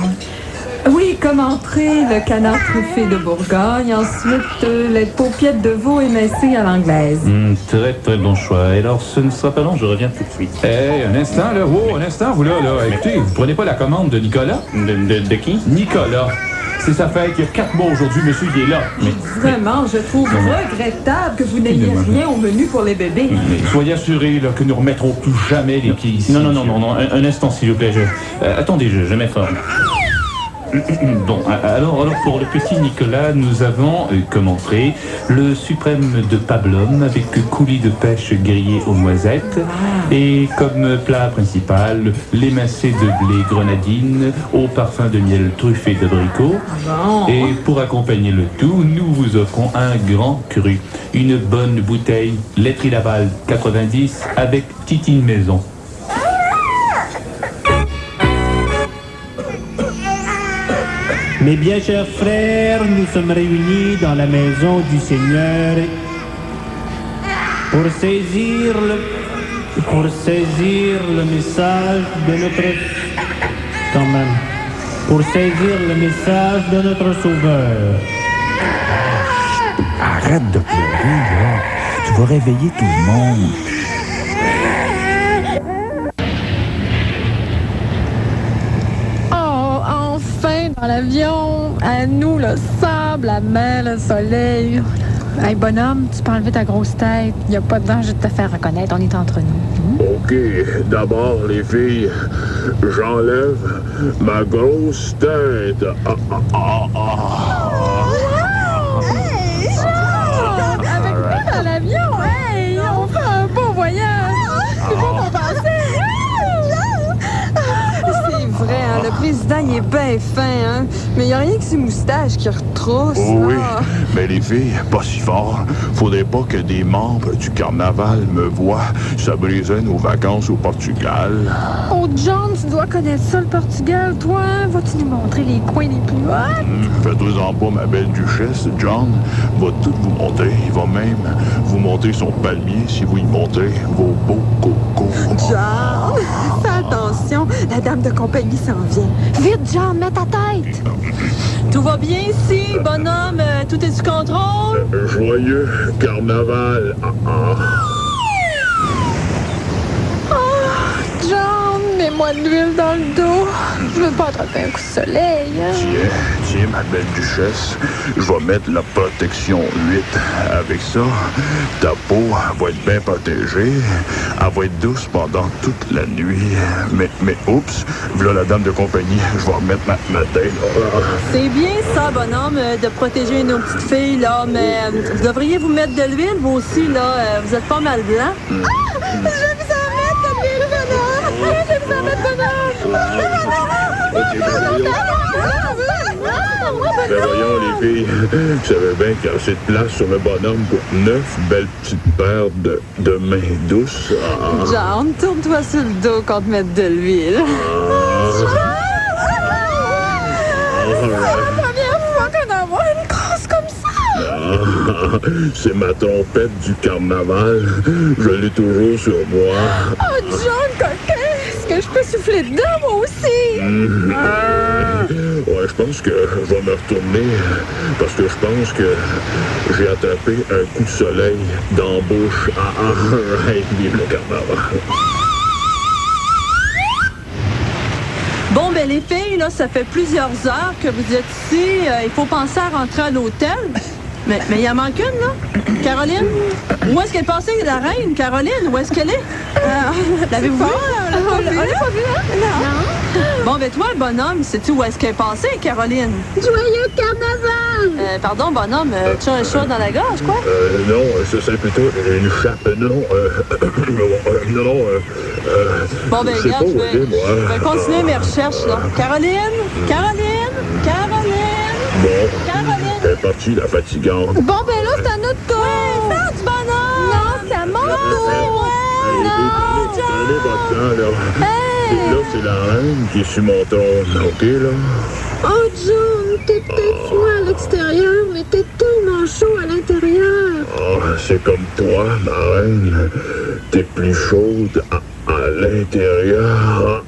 Oui, comme entrée, le canard truffé de Bourgogne. Ensuite, les paupiettes de veau émincées à l'anglaise. Très, très bon choix. Et alors, ce ne sera pas long, je reviens tout de suite. Hey, un instant, là. Wow, un instant, vous, là. Écoutez, vous prenez pas la commande de Nicolas? De qui? Nicolas. C'est sa fête. Il y a 4 mois aujourd'hui. Monsieur, il est là. Vraiment, je trouve regrettable que vous n'ayez rien au menu pour les bébés. Mais soyez assurés là, que nous remettrons plus jamais les pieds ici. Non. Un instant, s'il vous plaît. Attendez, je m'informe. Bon, alors pour le petit Nicolas, nous avons comme entrée le suprême de pablum avec coulis de pêche grillé aux noisettes et comme plat principal, l'émincé de blé grenadine au parfum de miel truffé d'abricot. Et pour accompagner le tout, nous vous offrons un grand cru, une bonne bouteille Laiterie Laval 90 avec Titine Maison. Mes bien chers frères, nous sommes réunis dans la maison du Seigneur pour saisir le message de notre... Quand même. Pour saisir le message de notre Sauveur. Arrête de pleurer, là. Tu vas réveiller tout le monde. Dans l'avion, à nous, le sable, la mer, le soleil. Hey, bonhomme, tu peux enlever ta grosse tête. Il n'y a pas de danger de te faire reconnaître. On est entre nous. OK, d'abord, les filles, j'enlève ma grosse tête. Hey, Charles! Avec moi dans l'avion, hey! On fait un beau voyage! C'est pas qu'on pensait! C'est vrai, hein, le président, il est bien fin, hein? Mais il n'y a rien que ses moustaches qui retroussent. Oui, là. mais les filles, pas si fort. Faudrait pas que des membres du carnaval me voient. Ça briserait nos vacances au Portugal. Oh, John, tu dois connaître ça, le Portugal, toi. Vas-tu nous montrer les coins les plus hauts? Faites-en pas, ma belle duchesse. John va tout vous montrer. Il va même vous montrer son palmier si vous y montrez vos beaux cocos. John, fais attention, la dame de compagnie s'en vient. Vite, John, mets ta tête! Tout va bien ici, bonhomme? Tout est sous contrôle? Joyeux carnaval. John, mets-moi de l'huile dans le dos. Je veux pas attraper un coup de soleil. Hein? Tiens, ma belle duchesse, je vais mettre la protection 8. Avec ça, ta peau va être bien protégée. Elle va être douce pendant toute la nuit. Mais oups, voilà la dame de compagnie. Je vais remettre ma tête. C'est bien ça, bonhomme, de protéger nos petites filles, là, mais vous devriez vous mettre de l'huile, vous aussi, là. Vous êtes pas mal blanc. Je vais vous en mettre de l'huile, bonhomme! Je vais vous en mettre, Ben voyons, les filles, je savais bien qu'il y a assez de place sur le bonhomme pour 9 belles petites paires de mains douces. John, tourne-toi sur le dos quand te mettre de l'huile. C'est la première fois qu'on en voit une grosse comme ça! C'est ma trompette du carnaval. Je l'ai toujours sur moi. Oh, John, coquin! Est-ce que je peux souffler dedans, moi aussi? Ouais, je pense que je vais me retourner parce que je pense que j'ai attrapé un coup de soleil dans la bouche. Vive le carnaval. Bon, ben les filles, là, ça fait plusieurs heures que vous êtes ici. Il faut penser à rentrer à l'hôtel. Mais il en manque une, là. Caroline? Où est-ce qu'elle est passée, la reine? Caroline, où est-ce qu'elle est? L'avez-vous vue? On l'a pas vue, hein? Non. Bon, ben toi, bonhomme, sais-tu où est-ce qu'elle est passée, Caroline? Joyeux carnaval! Pardon, bonhomme, tu as un chat dans la gorge, quoi? Non, ce serait plutôt une chape. Non. Bon, ben, regarde, je vais continuer mes recherches, là. Caroline? Bon, elle est partie, la fatigante. Bon, ben là, c'est à notre tour! Ouais, faire du bonhomme! Non, c'est à mon tour! Prenez votre temps, là. Et là, c'est la reine qui est sur mon trône, OK, là? Oh, John, t'es peut-être froid à l'extérieur, mais t'es tellement chaud à l'intérieur. C'est comme toi, ma reine. T'es plus chaude à l'intérieur.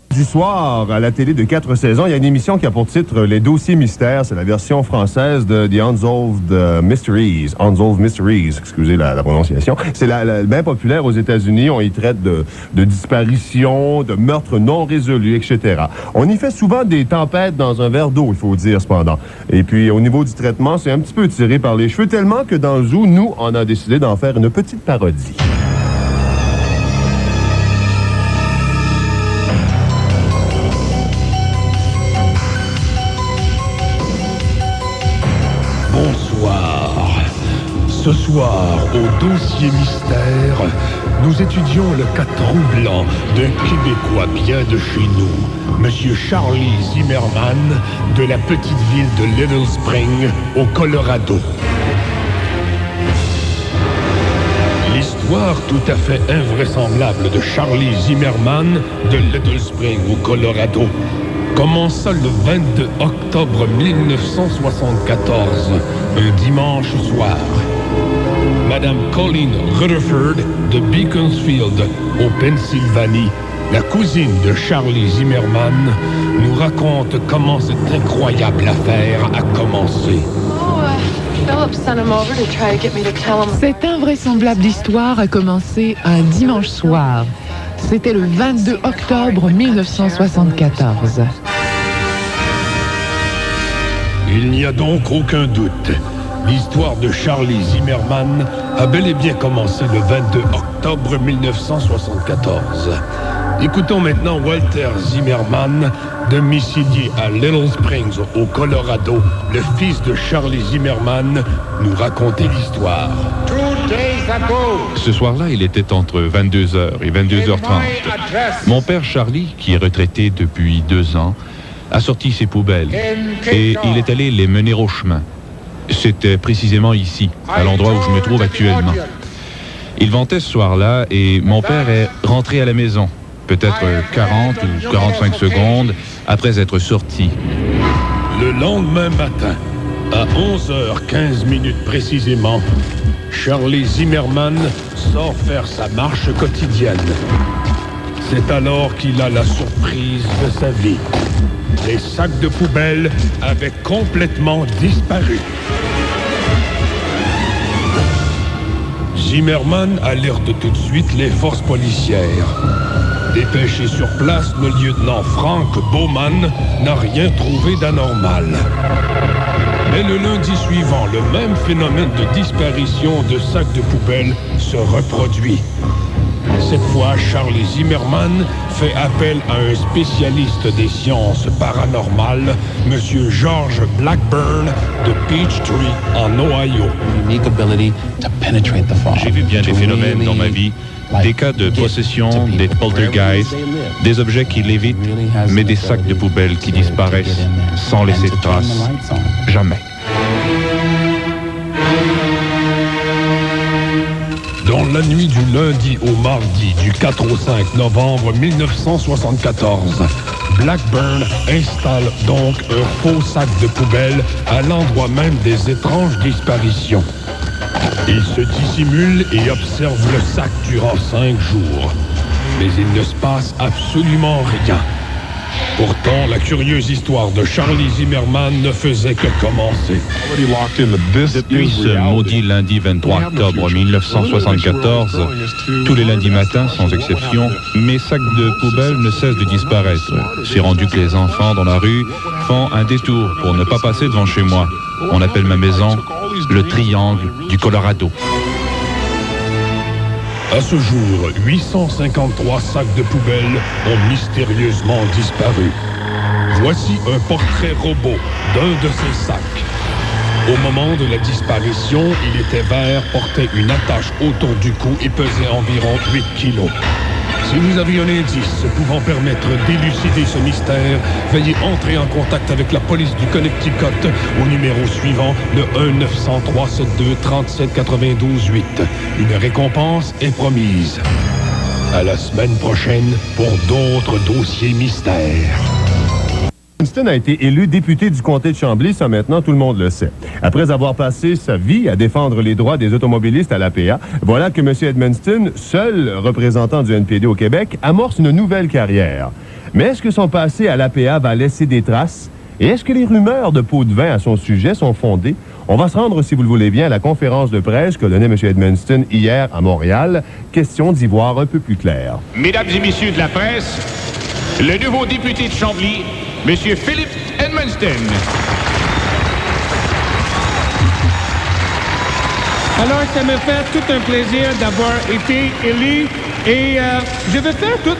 Du soir, à la télé de 4 saisons, il y a une émission qui a pour titre Les Dossiers Mystères. C'est la version française de The Unsolved Mysteries. Unsolved Mysteries, excusez la prononciation. C'est bien populaire aux États-Unis. On y traite de disparitions, de meurtres non résolus, etc. On y fait souvent des tempêtes dans un verre d'eau, il faut dire, cependant. Et puis, au niveau du traitement, c'est un petit peu tiré par les cheveux, tellement que dans le zoo, nous, on a décidé d'en faire une petite parodie. Bonsoir. Ce soir, au dossier mystère, nous étudions le cas troublant d'un Québécois bien de chez nous, Monsieur Charlie Zimmerman, de la petite ville de Little Spring, au Colorado. L'histoire tout à fait invraisemblable de Charlie Zimmerman de Little Spring, au Colorado, commença le 22 octobre 1974, un dimanche soir. Madame Colleen Rutherford de Beaconsfield, au Pennsylvanie, la cousine de Charlie Zimmerman, nous raconte comment cette incroyable affaire a commencé. Cette invraisemblable histoire a commencé un dimanche soir. C'était le 22 octobre 1974. Il n'y a donc aucun doute. L'histoire de Charlie Zimmerman a bel et bien commencé le 22 octobre 1974. Écoutons maintenant Walter Zimmerman, domicilié à Little Springs, au Colorado, le fils de Charlie Zimmerman, nous raconter l'histoire. Ce soir-là, il était entre 22h et 22h30. Mon père Charlie, qui est retraité depuis 2 ans, a sorti ses poubelles et il est allé les mener au chemin. C'était précisément ici, à l'endroit où je me trouve actuellement. Il ventait ce soir-là et mon père est rentré à la maison, peut-être 40 ou 45 secondes après être sorti. Le lendemain matin, à 11h15 précisément, Charlie Zimmerman sort faire sa marche quotidienne. C'est alors qu'il a la surprise de sa vie. Les sacs de poubelle avaient complètement disparu. Zimmerman alerte tout de suite les forces policières. Dépêché sur place, le lieutenant Frank Bowman n'a rien trouvé d'anormal. Mais le lundi suivant, le même phénomène de disparition de sacs de poubelle se reproduit. Cette fois, Charlie Zimmerman fait appel à un spécialiste des sciences paranormales, M. George Blackburn de Peachtree, en Ohio. J'ai vu bien des phénomènes dans ma vie, des cas de possession, des poltergeists, des objets qui lévitent, mais des sacs de poubelle qui disparaissent sans laisser de traces. Jamais. Dans la nuit du lundi au mardi, du 4 au 5 novembre 1974, Blackburn installe donc un faux sac de poubelle à l'endroit même des étranges disparitions. Il se dissimule et observe le sac durant 5 jours. Mais il ne se passe absolument rien. Pourtant, la curieuse histoire de Charlie Zimmerman ne faisait que commencer. Depuis ce maudit lundi 23 octobre 1974, tous les lundis matins, sans exception, mes sacs de poubelle ne cessent de disparaître. C'est rendu que les enfants dans la rue font un détour pour ne pas passer devant chez moi. On appelle ma maison le triangle du Colorado. À ce jour, 853 sacs de poubelle ont mystérieusement disparu. Voici un portrait robot d'un de ces sacs. Au moment de la disparition, il était vert, portait une attache autour du cou et pesait environ 8 kilos. Si vous avez un indice pouvant permettre d'élucider ce mystère, veuillez entrer en contact avec la police du Connecticut au numéro suivant, le 1-903-72-37-92-8. Une récompense est promise. À la semaine prochaine pour d'autres dossiers mystères. Edmundston a été élu député du comté de Chambly, ça maintenant tout le monde le sait. Après avoir passé sa vie à défendre les droits des automobilistes à l'APA, voilà que M. Edmundston, seul représentant du NPD au Québec, amorce une nouvelle carrière. Mais est-ce que son passé à l'APA va laisser des traces? Et est-ce que les rumeurs de pots de vin à son sujet sont fondées? On va se rendre, si vous le voulez bien, à la conférence de presse que donnait M. Edmundston hier à Montréal. Question d'y voir un peu plus clair. Mesdames et messieurs de la presse, le nouveau député de Chambly, M. Philip Edmundston. Alors, ça me fait tout un plaisir d'avoir été élu et je vais faire tout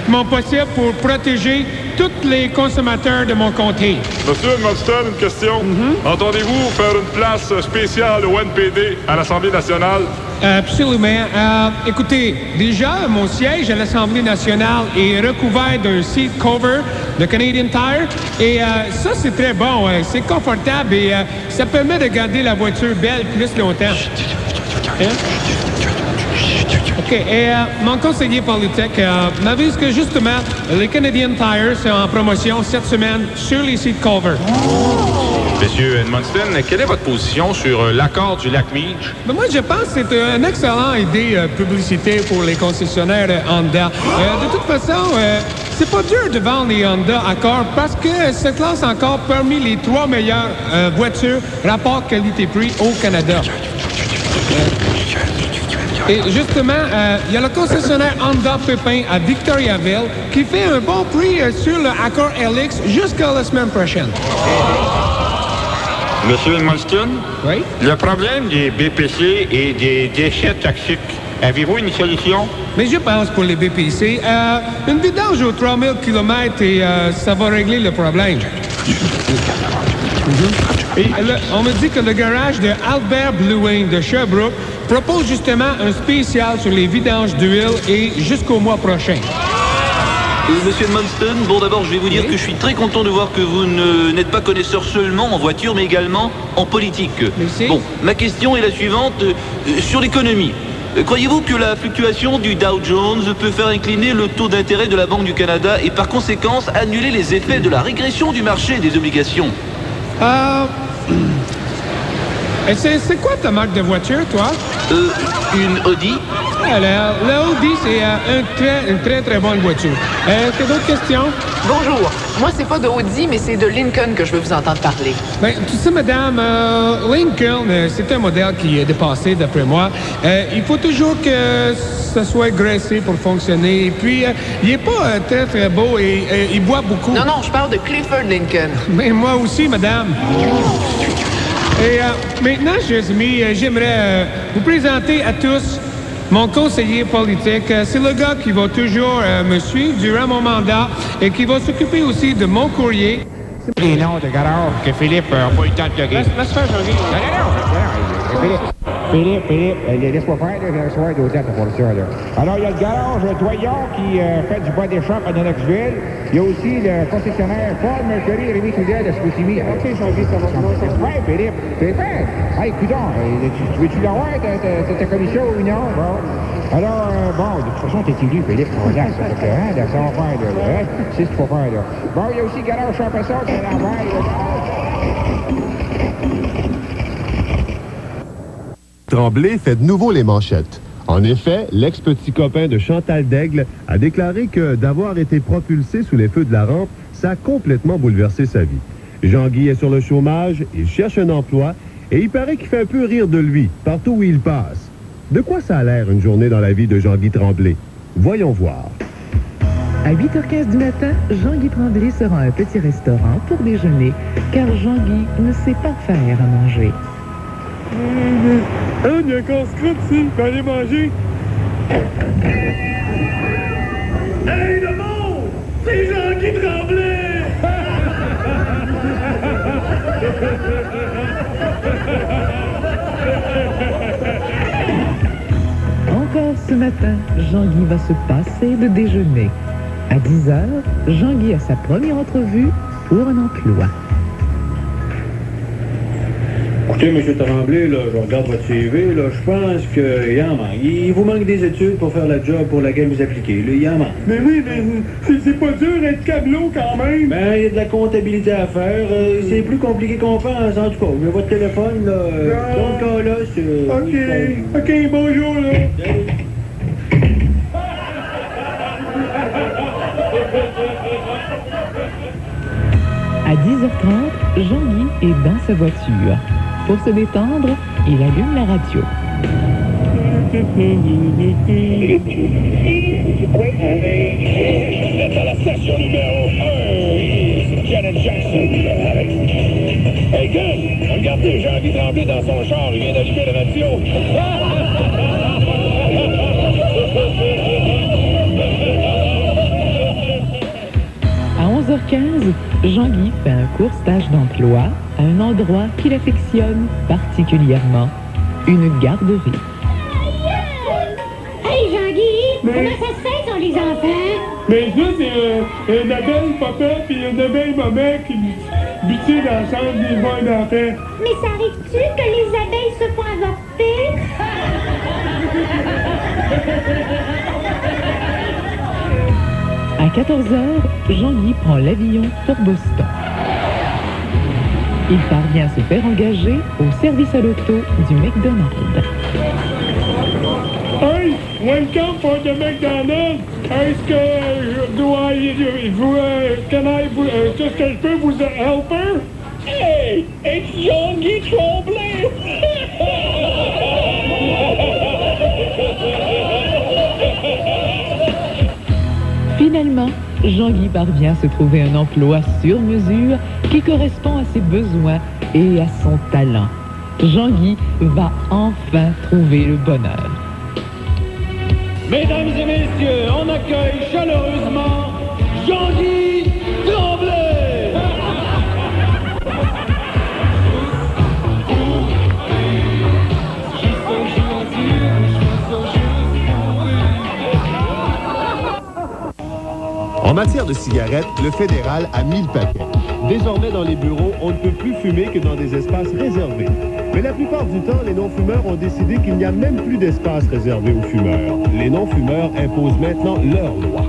mon possible pour protéger tous les consommateurs de mon comté. Monsieur Edmundston, une question. Entendez-vous faire une place spéciale au NPD à l'Assemblée nationale? Absolument. Écoutez, déjà, mon siège à l'Assemblée nationale est recouvert d'un seat cover de Canadian Tire. Et ça, c'est très bon. C'est confortable et ça permet de garder la voiture belle plus longtemps. Hein? OK. Et mon conseiller politique m'avise que justement, les Canadian Tire sont en promotion cette semaine sur les seat covers. Monsieur Edmundston, quelle est votre position sur l'accord du lac Meech? Ben moi, je pense que c'est une excellente idée publicité pour les concessionnaires Honda. De toute façon, c'est pas dur de vendre les Honda Accord parce que se classe encore parmi les 3 meilleures voitures rapport qualité-prix au Canada. Et justement, il y a le concessionnaire Honda Pépin à Victoriaville qui fait un bon prix sur le Accord LX jusqu'à la semaine prochaine. Monsieur Edmundston? Oui? Le problème des BPC et des déchets toxiques, avez-vous une solution? Mais je pense pour les BPC, une vidange aux 3000 km et ça va régler le problème. Et on me dit que le garage de Albert Bluin de Sherbrooke propose justement un spécial sur les vidanges d'huile et jusqu'au mois prochain. Monsieur Edmundston, bon d'abord je vais vous dire que je suis très content de voir que vous n'êtes pas connaisseur seulement en voiture mais également en politique. Merci. Bon, ma question est la suivante, sur l'économie. Croyez-vous que la fluctuation du Dow Jones peut faire incliner le taux d'intérêt de la Banque du Canada et par conséquence annuler les effets de la régression du marché des obligations? C'est quoi ta marque de voiture, toi? Une Audi. Alors, la Audi, c'est une très bonne voiture. T'as d'autres questions? Bonjour. Moi, c'est pas de Audi, mais c'est de Lincoln que je veux vous entendre parler. Ben, tu sais, madame, Lincoln, c'est un modèle qui est dépassé, d'après moi. Il faut toujours que ça soit graissé pour fonctionner. Et puis, il est pas très beau et il boit beaucoup. Non, je parle de Clifford Lincoln. Mais moi aussi, madame. Et maintenant, chers amis, j'aimerais vous présenter à tous mon conseiller politique. C'est le gars qui va toujours me suivre durant mon mandat et qui va s'occuper aussi de mon courrier. Les noms de garage que Philippe n'a pas eu le temps de plugger. Laisse faire, Jean-Guy. Philippe, laisse-moi faire, là, j'ai un soir d'hôtel pour ça, là. Alors, il y a le garage Doyon qui fait du bois d'échappe à Lennoxville. Il y a aussi le concessionnaire Paul Mercury, Rémi Coudet de Scoutimi. OK, Jean-Guy, ça va. Ouais, Philippe, c'est fait. Hey, coudonc, tu veux-tu l'avoir, ta commission ou non? Bon. Alors, bon, de toute façon, t'es élu, Philippe, regarde, ça fait que, hein, là, ça va faire, là, hein? C'est ce qu'il faut faire, là. Bon, il y a aussi le garage Champasson qui est à l'envers, Tremblay fait de nouveau les manchettes. En effet, l'ex-petit copain de Chantal Daigle a déclaré que d'avoir été propulsé sous les feux de la rampe, ça a complètement bouleversé sa vie. Jean-Guy est sur le chômage, il cherche un emploi et il paraît qu'il fait un peu rire de lui partout où il passe. De quoi ça a l'air une journée dans la vie de Jean-Guy Tremblay? Voyons voir. À 8h15 du matin, Jean-Guy Tremblay se rend à un petit restaurant pour déjeuner, car Jean-Guy ne sait pas faire à manger. Il y a un casse-croûte ici, je vais aller manger. Hey, le monde! C'est Jean-Guy Tremblay! Encore ce matin, Jean-Guy va se passer de déjeuner. À 10h, Jean-Guy a sa première entrevue pour un emploi. Écoutez, M. Tremblay, là, je regarde votre CV, là, je pense qu'il en manque. Il vous manque des études pour faire la job pour laquelle vous appliquez. Là, il en manque. Mais oui, mais c'est pas dur d'être câbleau quand même. Ben, il y a de la comptabilité à faire. C'est plus compliqué qu'on pense, en tout cas. Mais votre téléphone, là, dans le cas là, c'est... OK, bonjour, là. À 10h30, Jean-Guy est dans sa voiture. Pour se détendre, il allume la radio. Vous êtes à la station numéro 1. C'est Janet Jackson. Hey, Gus, regardez, Jean-Guy Tremblay dans son char. Il vient d'allumer la radio. À 11h15, Jean-Guy fait un court stage d'emploi à un endroit qu'il affectionne particulièrement, une garderie. Hey, Jean-Guy! Comment ça se fait, sont les enfants? Mais ça, c'est une abeille papa puis une abeille maman qui butine dans la chambre des voix d'enfants. Mais ça arrive-tu que les abeilles se font avorter? À 14h, Jean-Guy prend l'avion pour Boston. Il parvient à se faire engager au service à l'auto du McDonald's. Hey, welcome for the McDonald's. Est-ce que je dois... Qu'est-ce que je peux vous helper? Hey, it's Jean-Guy Tremblay. Finalement, Jean-Guy parvient à se trouver un emploi sur mesure qui correspond à ses besoins et à son talent. Jean-Guy va enfin trouver le bonheur. Mesdames et messieurs, on accueille chaleureusement Jean-Guy Tremblay! En matière de cigarettes, le fédéral a mis le paquet. Désormais, dans les bureaux, on ne peut plus fumer que dans des espaces réservés. Mais la plupart du temps, les non-fumeurs ont décidé qu'il n'y a même plus d'espace réservé aux fumeurs. Les non-fumeurs imposent maintenant leurs lois.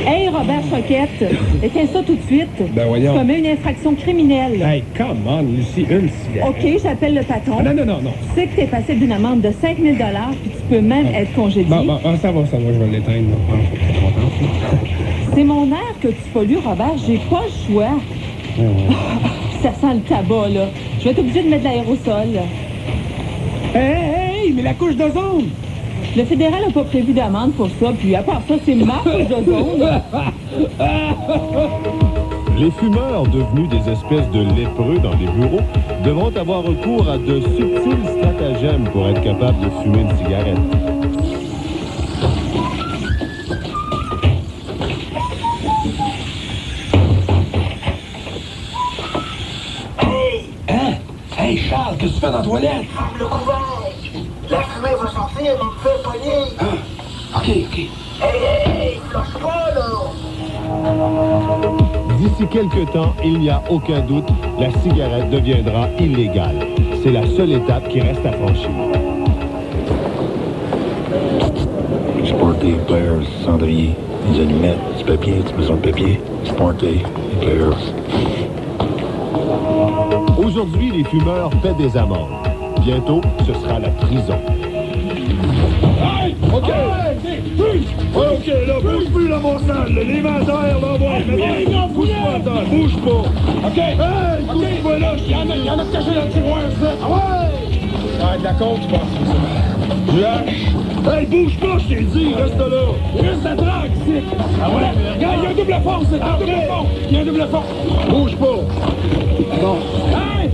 Hey, Robert Choquette, éteins ça tout de suite. Ben voyons. Tu commets une infraction criminelle. Hey, come on, Lucie, une cigarette. OK, j'appelle le patron. Ah, non. Tu sais que t'es passible d'une amende de 5 000 puis tu peux même être congédié. Bon, ça va, je vais l'éteindre. Non, je suis pas content. C'est mon air que tu pollues, Robert. J'ai pas le choix. Ça sent le tabac, là. Je vais être obligé de mettre de l'aérosol. Hey, mais la couche d'ozone! Le fédéral n'a pas prévu d'amende pour ça, puis à part ça, c'est ma couche d'ozone. Les fumeurs, devenus des espèces de lépreux dans les bureaux, devront avoir recours à de subtils stratagèmes pour être capables de fumer une cigarette. Hey, Charles, qu'est-ce que tu fais dans la toilette? Le couvert! La fumée va sortir, mais il peut pogner! OK. Hey, flush pas, là! D'ici quelques temps, il n'y a aucun doute, la cigarette deviendra illégale. C'est la seule étape qui reste à franchir. Exporter, players, cendrier, des allumettes, du papier, du besoin de papier, exporter, players. Aujourd'hui, les fumeurs paient des amendes. Bientôt, ce sera la prison. Hey! OK! OK, là, bouge plus, là, mon sang! Les mains derrière, là, bon! Bouge pas, attends, bouge pas! OK! Hey! Bouge-toi, là! Il y en a caché dans le tiroir, ça! Ah ouais! Ah, de la compte, tu penses, ça? Hey, bouge pas, je t'ai dit, reste là! Reste la drague, ici! Ah ouais? Regarde, il y a un double force, c'est un double force! Il y a un double force! Bouge pas! Bon. Hey!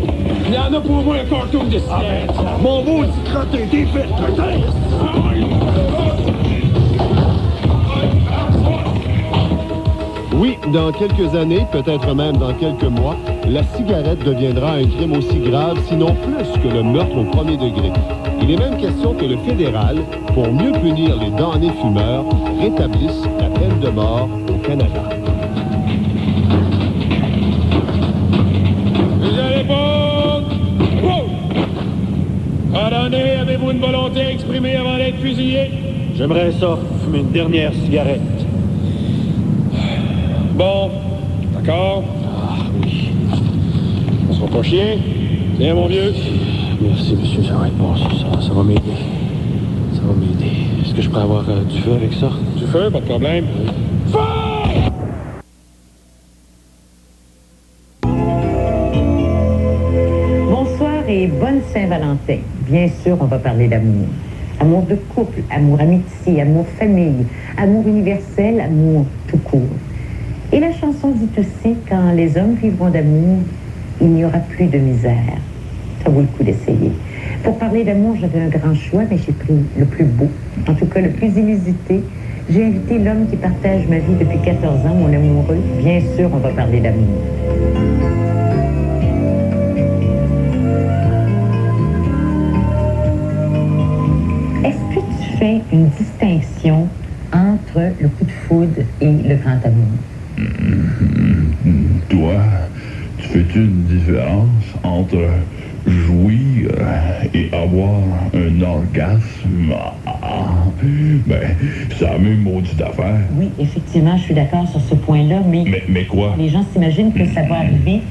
Il y en a pour moi un cartoon de cigarette! Mon beau petit crotté, t'es fait, crotté! Oui, dans quelques années, peut-être même dans quelques mois, la cigarette deviendra un crime aussi grave, sinon plus que le meurtre au premier degré. Il est même question que le fédéral, pour mieux punir les damnés fumeurs, rétablisse la peine de mort au Canada. Pardonnez, avez-vous une volonté exprimée avant d'être fusillé? J'aimerais ça, fumer une dernière cigarette. Bon, d'accord. Ah, oui. On sera pas chier. Tiens, mon vieux. Merci, monsieur, ça va être bon, ça va m'aider. Ça va m'aider. Est-ce que je pourrais avoir du feu avec ça? Du feu, pas de problème. Feu! Bonsoir et bonne Saint-Valentin. Bien sûr, on va parler d'amour. Amour de couple, amour amitié, amour famille, amour universel, amour tout court. Et la chanson dit aussi, quand les hommes vivront d'amour, il n'y aura plus de misère. Ça vaut le coup d'essayer. Pour parler d'amour, j'avais un grand choix, mais j'ai pris le plus beau, en tout cas le plus inusité. J'ai invité l'homme qui partage ma vie depuis 14 ans, mon amoureux. Bien sûr, on va parler d'amour. Est-ce que tu fais une distinction entre le coup de foudre et le grand amour? Toi, tu fais-tu une différence entre jouir et avoir un orgasme? Ben, c'est la même maudite affaire. Oui, effectivement, je suis d'accord sur ce point-là, Mais quoi? Les gens s'imaginent que ça va arriver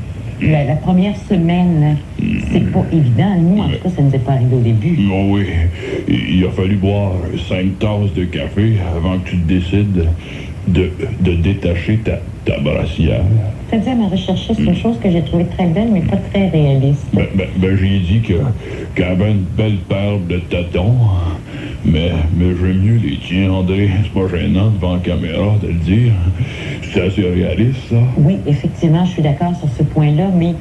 la première semaine. C'est pas évident. Nous, en tout cas, ça nous est pas arrivé au début. Oh oui, il a fallu boire 5 tasses de café avant que tu décides de détacher ta brassière. C'est-à-dire, ma recherche, c'est une chose que j'ai trouvée très belle, mais pas très réaliste. Ben j'ai dit qu'elle avait une belle paire de tatons, Mais j'aime mieux les tiens, André. C'est pas gênant devant la caméra de le dire. C'est assez réaliste, ça. Oui, effectivement, je suis d'accord sur ce point-là, mais...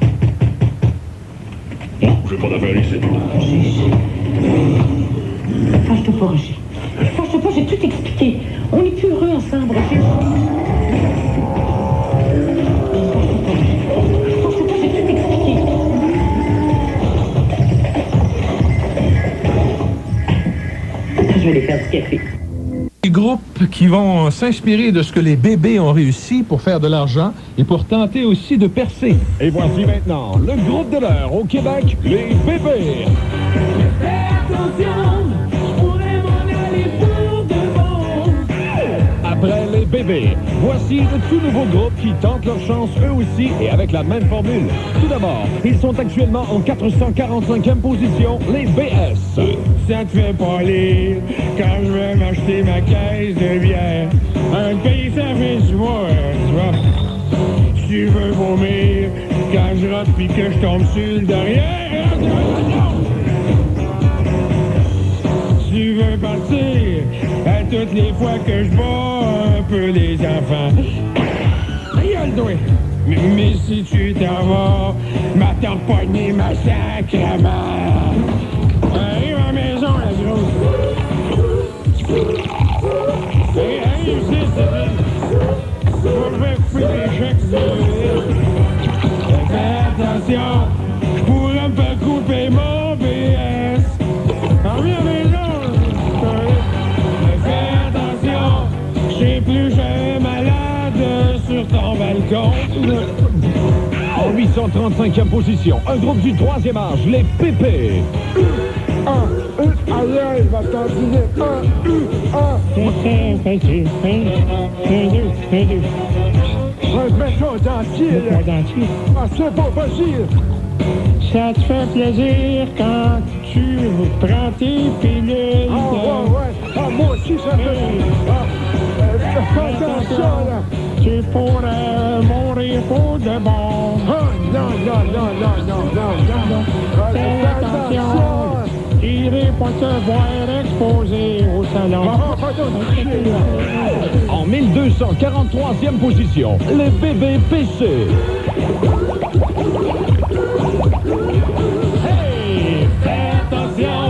Non, j'ai pas d'affaire ici. Fâche-toi pas, Roger. Fâche-toi pas, j'ai tout expliqué. On est plus heureux ensemble, Roger. Fâche-toi pas, j'ai tout expliqué. Je vais aller faire du café. Des groupes qui vont s'inspirer de ce que les bébés ont réussi pour faire de l'argent et pour tenter aussi de percer. Et voici maintenant le groupe de l'heure au Québec, les bébés. Après les bébés, voici de tout nouveaux groupes qui tentent leur chance eux aussi et avec la même formule. Tout d'abord, ils sont actuellement en 445e position, les BS. Ça te fait pas lire quand je vais m'acheter ma caisse de bière. Un pays service du mois, tu vois. Tu veux vomir quand je rate pis que je tombe sur le derrière. Tu veux partir à toutes les fois que je bats un peu les enfants. Regarde-toi. Mais si tu t'en vas, m'a tamponné ma sacrement. Arrive à la maison, la grosse. Hey, ici, c'est... Je vais couper les chèques. Fais attention, je pourrais me faire couper mon BS. Arrive à la maison. Fais attention, j'ai plus jamais malade sur ton balcon. En 835e position, un groupe du 3e âge, les pépés. Aïe, va t'enduire. Mets ton dentier, là. Mon dentier? Ah, c'est bon, vas-y. Ça te fait plaisir quand tu prends tes pilules. Ah, ouais. Ah, moi aussi, ça me fait... fais attention, là. Tu pourrais mourir pour de bon. Non. Fais attention. J'irai pas te voir exposé au salon. En 1243e position, les bébés PC. Hey, fais attention,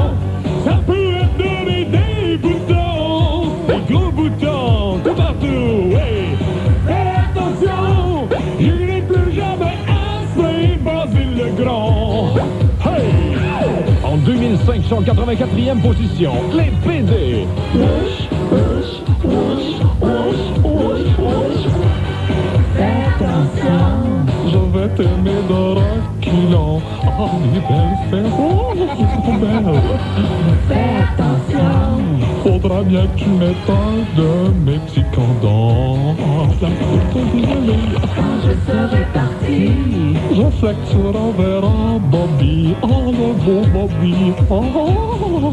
ça peut être donné des boutons, des gros boutons, tout partout. Hey, fais attention, j'irai plus jamais assez Basile le Grand. Hey! En 2584e position, les PD. Fais attention, je vais t'aimer de reculons. Oh, les belles fesses, oh, belle. Fais attention, faudra bien que tu m'étonnes de mes petits condons. Quand je serai parti, je sais que tu reverras Bobby, oh le beau Bobby, oh,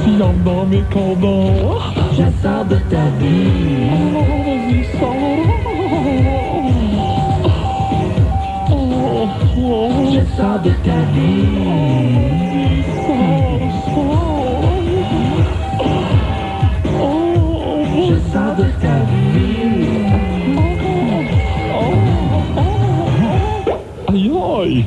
s'il entre dans mes condons, je sors de ta vie, oh, vas-y, sors, je sors de ta vie, je sors de ta vie. Aïe aïe!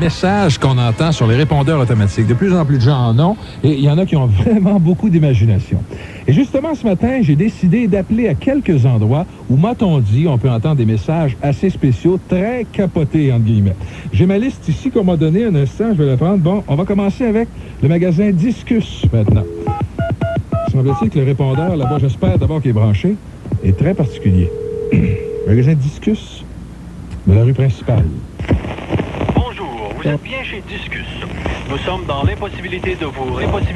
Messages qu'on entend sur les répondeurs automatiques. De plus en plus de gens en ont et il y en a qui ont vraiment beaucoup d'imagination. Et justement, ce matin, j'ai décidé d'appeler à quelques endroits où, m'a-t-on dit, on peut entendre des messages assez spéciaux, très capotés, entre guillemets. J'ai ma liste ici qu'on m'a donnée un instant, je vais la prendre. Bon, on va commencer avec le magasin Discus maintenant. Semble-t-il que le répondeur, là-bas, j'espère d'abord qu'il est branché, est très particulier. Magasin Discus de la rue principale. Vous êtes bien chez Discus. Nous sommes dans l'impossibilité de vous répondre.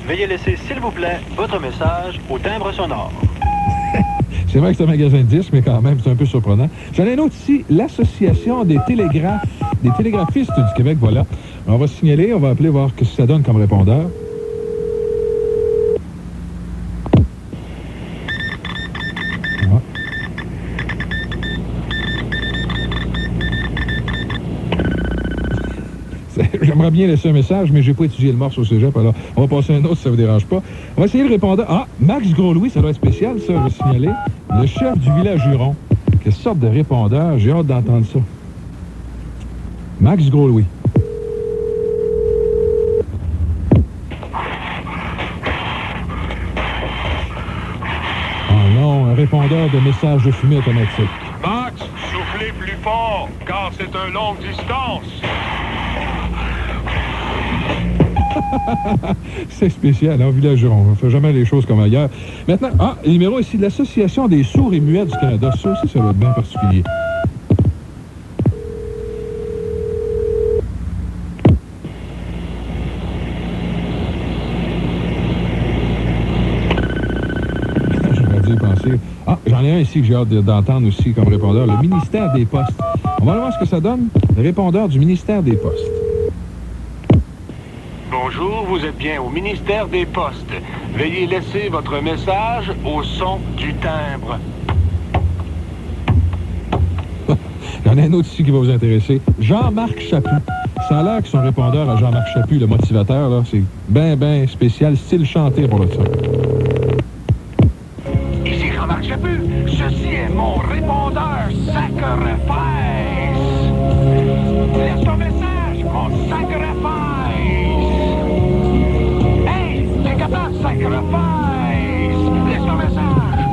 Veuillez laisser, s'il vous plaît, votre message au timbre sonore. C'est vrai que c'est un magasin de disques, mais quand même, c'est un peu surprenant. J'en ai un autre ici, l'Association des télégraphistes du Québec, voilà. On va signaler, on va appeler voir ce que ça donne comme répondeur. J'aimerais bien laisser un message, mais j'ai pas étudié le morse au cégep, alors on va passer à un autre si ça vous dérange pas. On va essayer le répondeur. Ah, Max Gros-Louis, ça doit être spécial, ça, je vais signaler. Le chef du village Huron. Quelle sorte de répondeur? J'ai hâte d'entendre ça. Max Gros-Louis. Oh non, un répondeur de messages de fumée automatique. Max, soufflez plus fort, car c'est une longue distance. C'est spécial, hein, au village Huron. On ne fait jamais les choses comme ailleurs. Maintenant, le numéro ici de l'Association des sourds et muets du Canada. Ça aussi, ça va être bien particulier. J'aurais dû y penser. J'en ai un ici que j'ai hâte d'entendre aussi comme répondeur. Le ministère des Postes. On va aller voir ce que ça donne. Le répondeur du ministère des Postes. Bonjour, vous êtes bien au ministère des Postes. Veuillez laisser votre message au son du timbre. J'en ai un autre ici qui va vous intéresser. Jean-Marc Chaput. Ça a l'air que son répondeur à Jean-Marc Chaput, le motivateur, là, c'est ben spécial, style chanté pour le ça. Ici Jean-Marc Chaput. Ceci est mon répondeur sacrifice. Laisse ton message, mon sacrifice. Sacrifice! Laisse ton message!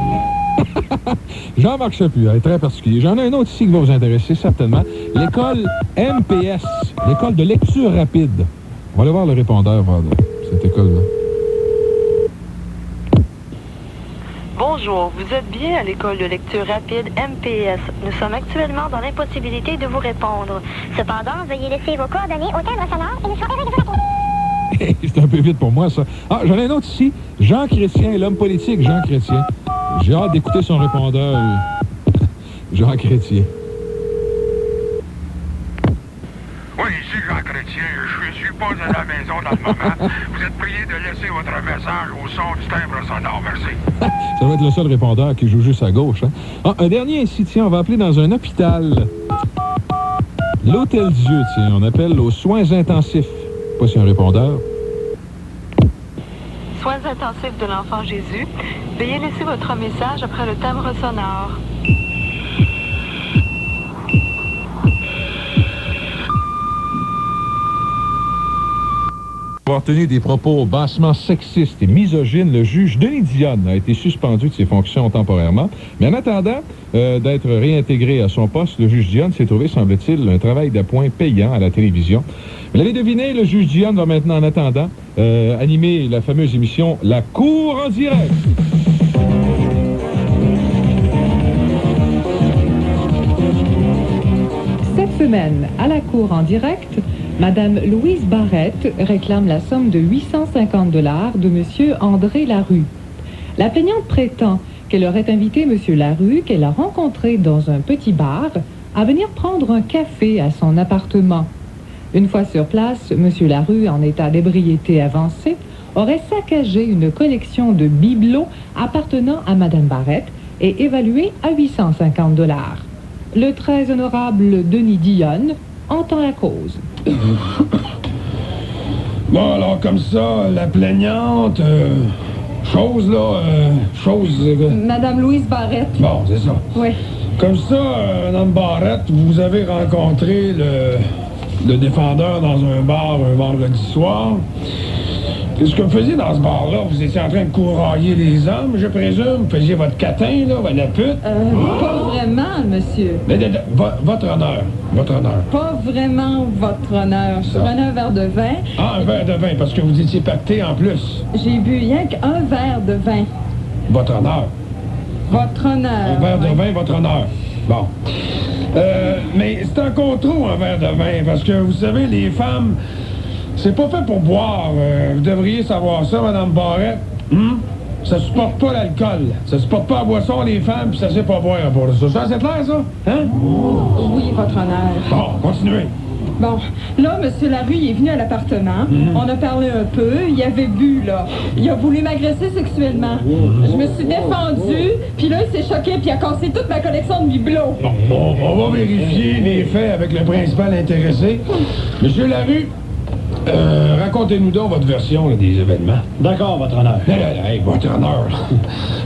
Jean-Marc Chaput, elle est très particulier. J'en ai un autre ici qui va vous intéresser, certainement. L'école MPS, l'école de lecture rapide. On va aller voir le répondeur de cette école-là. Bonjour, vous êtes bien à l'école de lecture rapide MPS. Nous sommes actuellement dans l'impossibilité de vous répondre. Cependant, veuillez laisser vos coordonnées au timbre sonore et nous serons heureux de vous répondre. C'est un peu vite pour moi, ça. J'en ai un autre ici. Jean Chrétien, l'homme politique Jean Chrétien. J'ai hâte d'écouter son répondeur. Jean Chrétien. Oui, ici Jean Chrétien. Je suis pas à la maison dans le moment. Vous êtes prié de laisser votre message au son du timbre sonore. Merci. Ça va être le seul répondeur qui joue juste à gauche. Hein? Un dernier ici, tiens, on va appeler dans un hôpital. L'Hôtel-Dieu, tiens, on appelle aux soins intensifs. Pas si un répondeur. Soins intensifs de l'enfant Jésus. Veuillez laisser votre message après le timbre sonore. Pour avoir tenu des propos bassement sexistes et misogynes, le juge Denis Dionne a été suspendu de ses fonctions temporairement. Mais en attendant d'être réintégré à son poste, le juge Dionne s'est trouvé, semble-t-il, un travail d'appoint payant à la télévision. Vous l'avez deviné, le juge Dionne va maintenant, en attendant, animer la fameuse émission La Cour en direct. Cette semaine, à la Cour en direct, Madame Louise Barrette réclame la somme de 850 $ de Monsieur André Larue. La plaignante prétend qu'elle aurait invité Monsieur Larue, qu'elle a rencontré dans un petit bar, à venir prendre un café à son appartement. Une fois sur place, Monsieur Larue, en état d'ébriété avancée, aurait saccagé une collection de bibelots appartenant à Madame Barrette et évaluée à 850 $. Le très honorable Denis Dionne entend la cause. Bon, alors, comme ça, la plaignante, Madame Louise Barrette. Bon, c'est ça. Oui. Comme ça, Madame Barrette, vous avez rencontré le défendeur dans un bar un vendredi soir. Qu'est-ce que vous faisiez dans ce bar-là? Vous étiez en train de courrailler les hommes, je présume? Vous faisiez votre catin, là, la pute? Pas vraiment, monsieur. Mais, votre honneur. Pas vraiment votre honneur. Je prenais un verre de vin. Ah, un verre de vin, parce que vous étiez pacté en plus. J'ai bu rien qu'un verre de vin. Votre honneur. Votre honneur. Un verre de vin, votre honneur. Bon. Mais c'est encore trop, un verre de vin, parce que vous savez, les femmes, c'est pas fait pour boire. Vous devriez savoir ça, Madame Barrette. Ça supporte pas l'alcool. Ça supporte pas la boisson, les femmes, puis ça sait pas boire pour ça. C'est clair, ça? Hein? Oui, votre honneur. Bon, continuez. Bon, là, M. Larue, il est venu à l'appartement. On a parlé un peu. Il avait bu, là. Il a voulu m'agresser sexuellement. Je me suis défendue, puis là, il s'est choqué, puis il a cassé toute ma collection de bibelots. Bon, on va vérifier les faits avec le principal intéressé. Monsieur Larue, Racontez-nous donc votre version là, des événements. D'accord, votre honneur. Hey, votre honneur.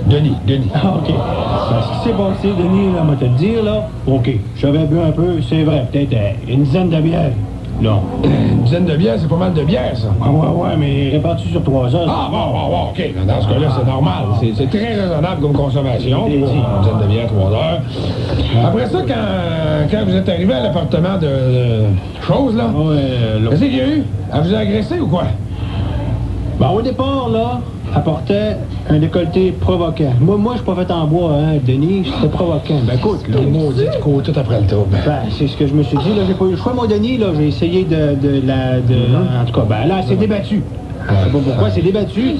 Denis. Ah, OK. Ben, ce qui s'est passé, Denis, là, on va te le dire, là. OK. J'avais bu un peu, c'est vrai, peut-être une dizaine de bières. Non. Une dizaine de bières, c'est pas mal de bières, ça. Ah, ouais, mais réparties sur 3 heures. Ah, bon, OK. Dans ce cas-là, c'est normal. C'est très raisonnable comme consommation. Une dizaine de bières, 3 heures. Après ça, quand vous êtes arrivé à l'appartement de Chose, là, qu'est-ce qu'il y a eu? Elle vous a agressé ou quoi? Ben, au départ, là, elle portait un décolleté provoquant. Moi, je suis pas fait en bois, hein, Denis, c'était provoquant. Ben, écoute, les maudits du côté tout après le tour. Ben, c'est ce que je me suis dit, là, j'ai pas eu le choix, moi, Denis, là, j'ai essayé en tout cas, ben, là, elle s'est débattue. Je sais pas pourquoi, c'est débattu.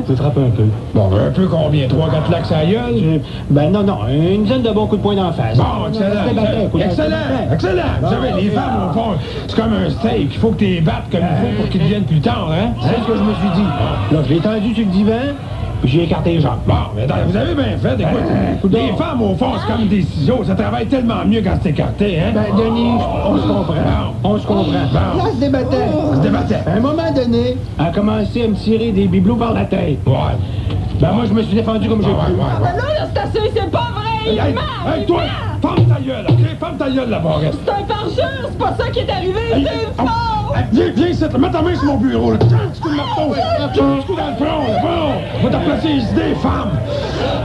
Je frappe un peu. Bon, un peu combien? 3-4 lacs à la gueule? Ben non, une dizaine de bons coups de poing d'en face. Bon, excellent! Vous savez, les femmes, au fond, c'est comme un steak. Il faut que tu les battes comme il faut pour qu'ils deviennent plus tendres, hein? C'est ce que je me suis dit. Là, je l'ai tendu sur le divan, puis j'ai écarté les jambes. Bon, mais vous avez bien fait, écoute. Les femmes, au fond, c'est comme des ciseaux. Ça travaille tellement mieux quand c'est écarté, hein? Ben, Denis, on se comprend. On se comprend. Là, elle se débattait. À un moment donné, elle a commencé à me tirer des bibelots par la tête. Ouais. Ben, moi, je me suis défendu comme j'ai pu. Ah, ben là, c'est assez, c'est pas vrai! Hey, toi! Ferme ta gueule, OK? Ferme ta gueule, là-bas, reste. C'est un parjure, c'est pas ça qui est arrivé, c'est faux! Viens ici, mets ta main sur mon bureau, là. Tiens, un petit coup de marteau. Tiens, un petit coup dans le front, là. Bon, va te placer les idées, femme.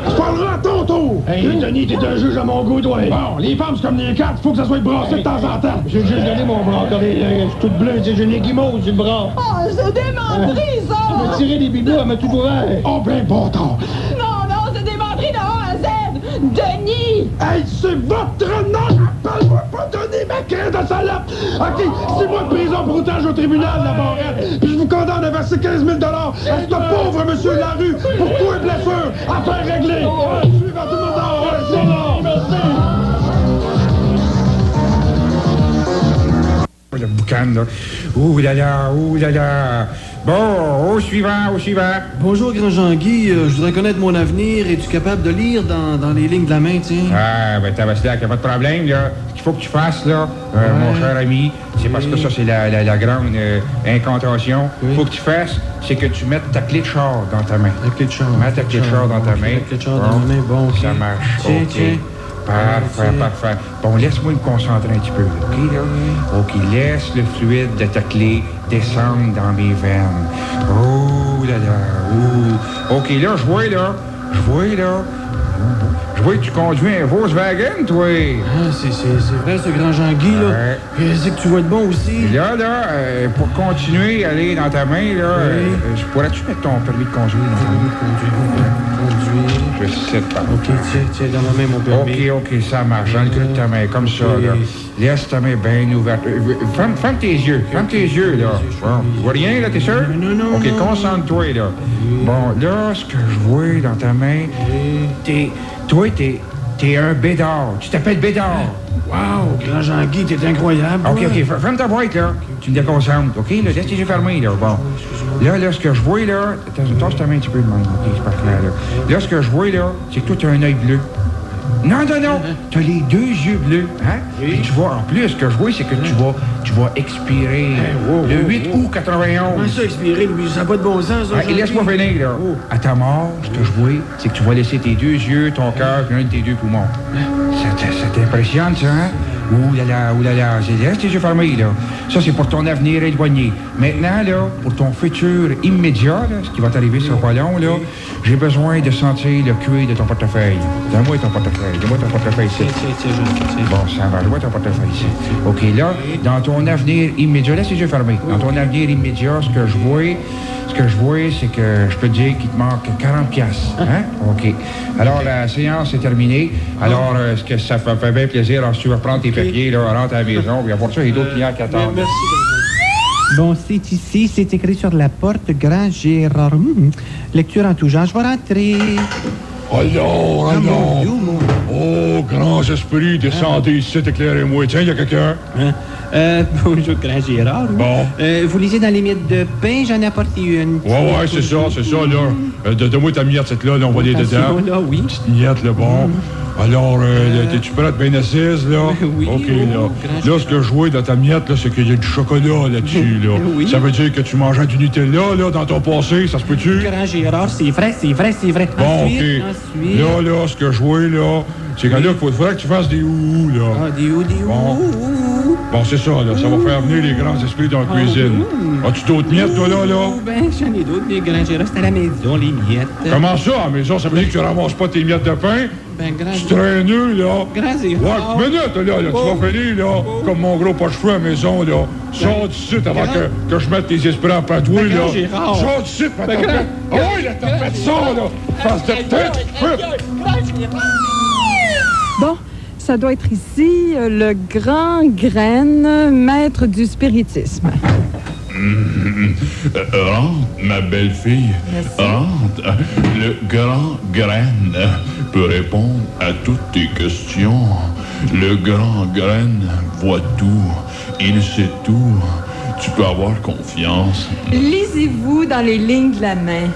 Je parlerai à ton tour. Hey, Denis, t'es un juge à mon goût, toi. Bon, les femmes, c'est comme les cartes, il faut que ça soit brassé de temps en temps. J'ai juste donné mon bras. Regardez, je suis toute bleue, j'ai une guimauve sur le bras. Oh, c'est démenterie, ça! Elle m'a tiré des bibelots, elle m'a tout ouvert. Oh, ben bon temps. Non, c'est démenterie de A à Z! Denis! Hey, c'est votre nom! Appelle-moi pas Denis, ma crête de salope! OK, 6 mois de prison pour outrage au tribunal, la barrette! Puis je vous condamne à verser 15 000 à ce pauvre monsieur Larue pour coups et blessures! Affaire réglée! Suivant tout le monde en haut! C'est là! Merci! Le boucan, là. Ouh là là! Bon, au suivant. Bonjour, grand Jean-Guy. Je voudrais connaître mon avenir. Es-tu capable de lire dans les lignes de la main, tiens? Ah, ben, Tabaslac, y a pas de problème, là. Ce qu'il faut que tu fasses, là, mon cher ami, c'est parce que ça, c'est la grande incantation. Il faut que tu fasses, c'est que tu mettes ta clé de char dans ta main. La clé de char. Mets ta clé de char dans ta main. La clé de char dans ma main, bon, OK. Ça marche, Tiens. Parfait. Bon, laisse-moi me concentrer un petit peu, OK, là? OK, laisse le fluide de ta clé descendre dans mes veines. Oh là là, OK, là, je vois, que tu conduis un Volkswagen, toi. Ah, c'est vrai, ce grand Jean-Guy, là. C'est que tu vois de bon aussi. Et là, pour continuer à aller dans ta main, là, pourrais-tu mettre ton permis de conduire dans ta main? Je sais pas. OK, tiens, dans ma main, mon permis. OK, ça marche. Dans le creux de ta main, comme ça, là. Laisse ta main bien ouverte. Ferme tes yeux. Ferme tes yeux, là. Bon, tu vois rien, là, t'es sûr? Non. OK, concentre-toi, là. Bon, là, ce que je vois dans ta main, t'es un bédard. Tu t'appelles Bédard. Wow, grand Jean-Guy, t'es incroyable. OK, ferme ta boîte, là. Tu me déconcentres, OK? Là, laisse tes yeux fermés, là. Bon. Là, ce que je vois, là... Tasse ta main un petit peu de même, OK? C'est pas clair, là. Là, ce que je vois, là, c'est que toi, t'as un œil bleu. Non. T'as les 2 yeux bleus, hein? Oui. Puis tu vois, en plus, ce que je vois, c'est que tu vas expirer le 8 août 91. Comment ça, expirer, Louis? Ça n'a pas de bon sens, ça. Et laisse-moi finir, là. À ta mort, ce que je vois, c'est que tu vas laisser tes 2 yeux, ton cœur, puis un de tes 2 poumons. Ça t'impressionne, ça, hein? Ouh là là, laisse tes yeux fermés, là. Ça, c'est pour ton avenir éloigné. Maintenant, là, pour ton futur immédiat, là, ce qui va t'arriver sur pas long, là, j'ai besoin de sentir le cuir de ton portefeuille. Donne-moi ton portefeuille ici. Tiens. Bon, ça va, donne-moi ton portefeuille ici. OK, là, dans ton avenir immédiat, laisse tes yeux fermés. Dans ton avenir immédiat, ce que je vois, c'est que je peux te dire qu'il te manque 40 piastres. Hein? OK. Alors, la séance est terminée. Alors, ce que ça fait bien plaisir, alors, si tu veux reprendre tes papiers, là, rentre à la maison, puis pour ça, il y a d'autres clients qui attendent. Merci. Bon, c'est ici, c'est écrit sur la porte, Grand Gérard. Lecture en tout genre, je vais rentrer. Alors. Oh, grands esprits, descendez ici, éclairez-moi. Tiens, il y a quelqu'un. Bonjour, Grand Gérard. Bon. Vous lisez dans les miettes de pain, j'en ai apporté une. Ouais, c'est ça, là. Donne-moi ta miette, cette là, on va aller dedans. Là, oui. Petite miette, là, bon. Alors, t'es-tu prête, bien assise, là? Oui, OK, là. Là, ce que je vois dans ta miette, là, c'est qu'il y a du chocolat là-dessus, là. Oui. Ça veut dire que tu mangeais du Nutella, là, dans ton passé, ça se peut-tu? Grand Gérard, c'est vrai. Bon, Ensuite, OK. Là, ce que je vois, là, c'est que là, il faudrait que tu fasses des ouhou, là. Ah, des Bon, c'est ça, là. Ça va faire venir les grands esprits dans la cuisine. As-tu d'autres miettes, toi, là? Ben, j'en ai d'autres, mais Grand Gérard, c'est à la maison, les miettes. Comment ça, à la maison? Ça veut dire que tu ramasses pas tes miettes de pain? Ben, Grand Tu traîneux, là. Grand Gérard. Ouais, minute, là, tu vas finir, là, comme mon gros pas-cheveux à la maison, là. Sors d'ici avant que je mette tes esprits en patouille, là. Sors d'ici, patouille. Ah ouais, là, t'as fait ça, là. Face de tête. Bon, ça doit être ici le grand Graine, maître du spiritisme. Rentre, ma belle-fille. Rentre. Le grand Graine peut répondre à toutes tes questions. Le grand Graine voit tout. Il sait tout. Tu peux avoir confiance. Lisez-vous dans les lignes de la main.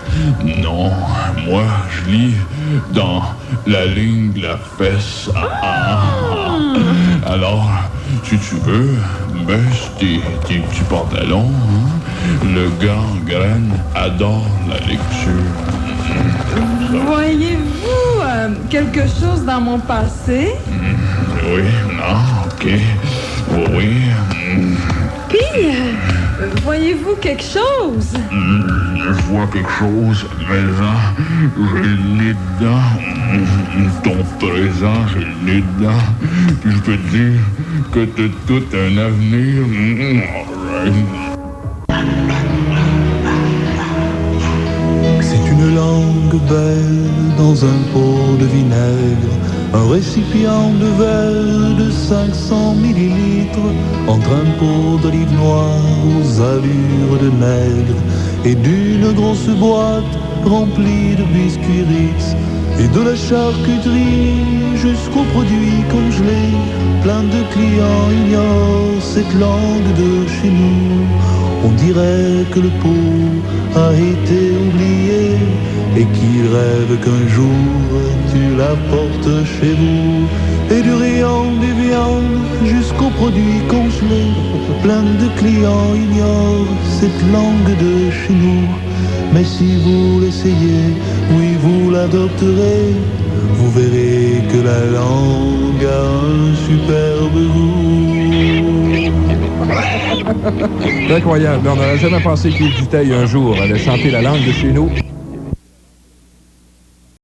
Non, moi, je lis dans la ligne de la fesse. Alors, si tu veux, baisse tes petits pantalons. Hein? Le grand Graine adore la lecture. Voyez-vous quelque chose dans mon passé? Oui, non, OK. Oui. Puis, voyez-vous quelque chose? Je vois quelque chose, mais j'ai le nez dedans. Ton présent, j'ai le nez dedans. Puis je peux te dire que t'as tout un avenir. C'est une langue belle dans un pot de vinaigre, un récipient de verre de 500 millilitres, entre un pot d'olive noire aux allures de nègre, et d'une grosse boîte remplie de biscuits Ritz, et de la charcuterie jusqu'aux produits congelés. Plein de clients ignorent cette langue de chez nous. On dirait que le pot a été oublié et qu'il rêve qu'un jour tu l'apportes chez vous. Et du rayon des viandes jusqu'aux produits congelés, plein de clients ignorent cette langue de chez nous. Mais si vous l'essayez, oui vous l'adopterez, vous verrez que la langue a un superbe goût. C'est incroyable. On n'aurait jamais pensé qu'Yves Duteil, un jour, allait chanter la langue de chez nous.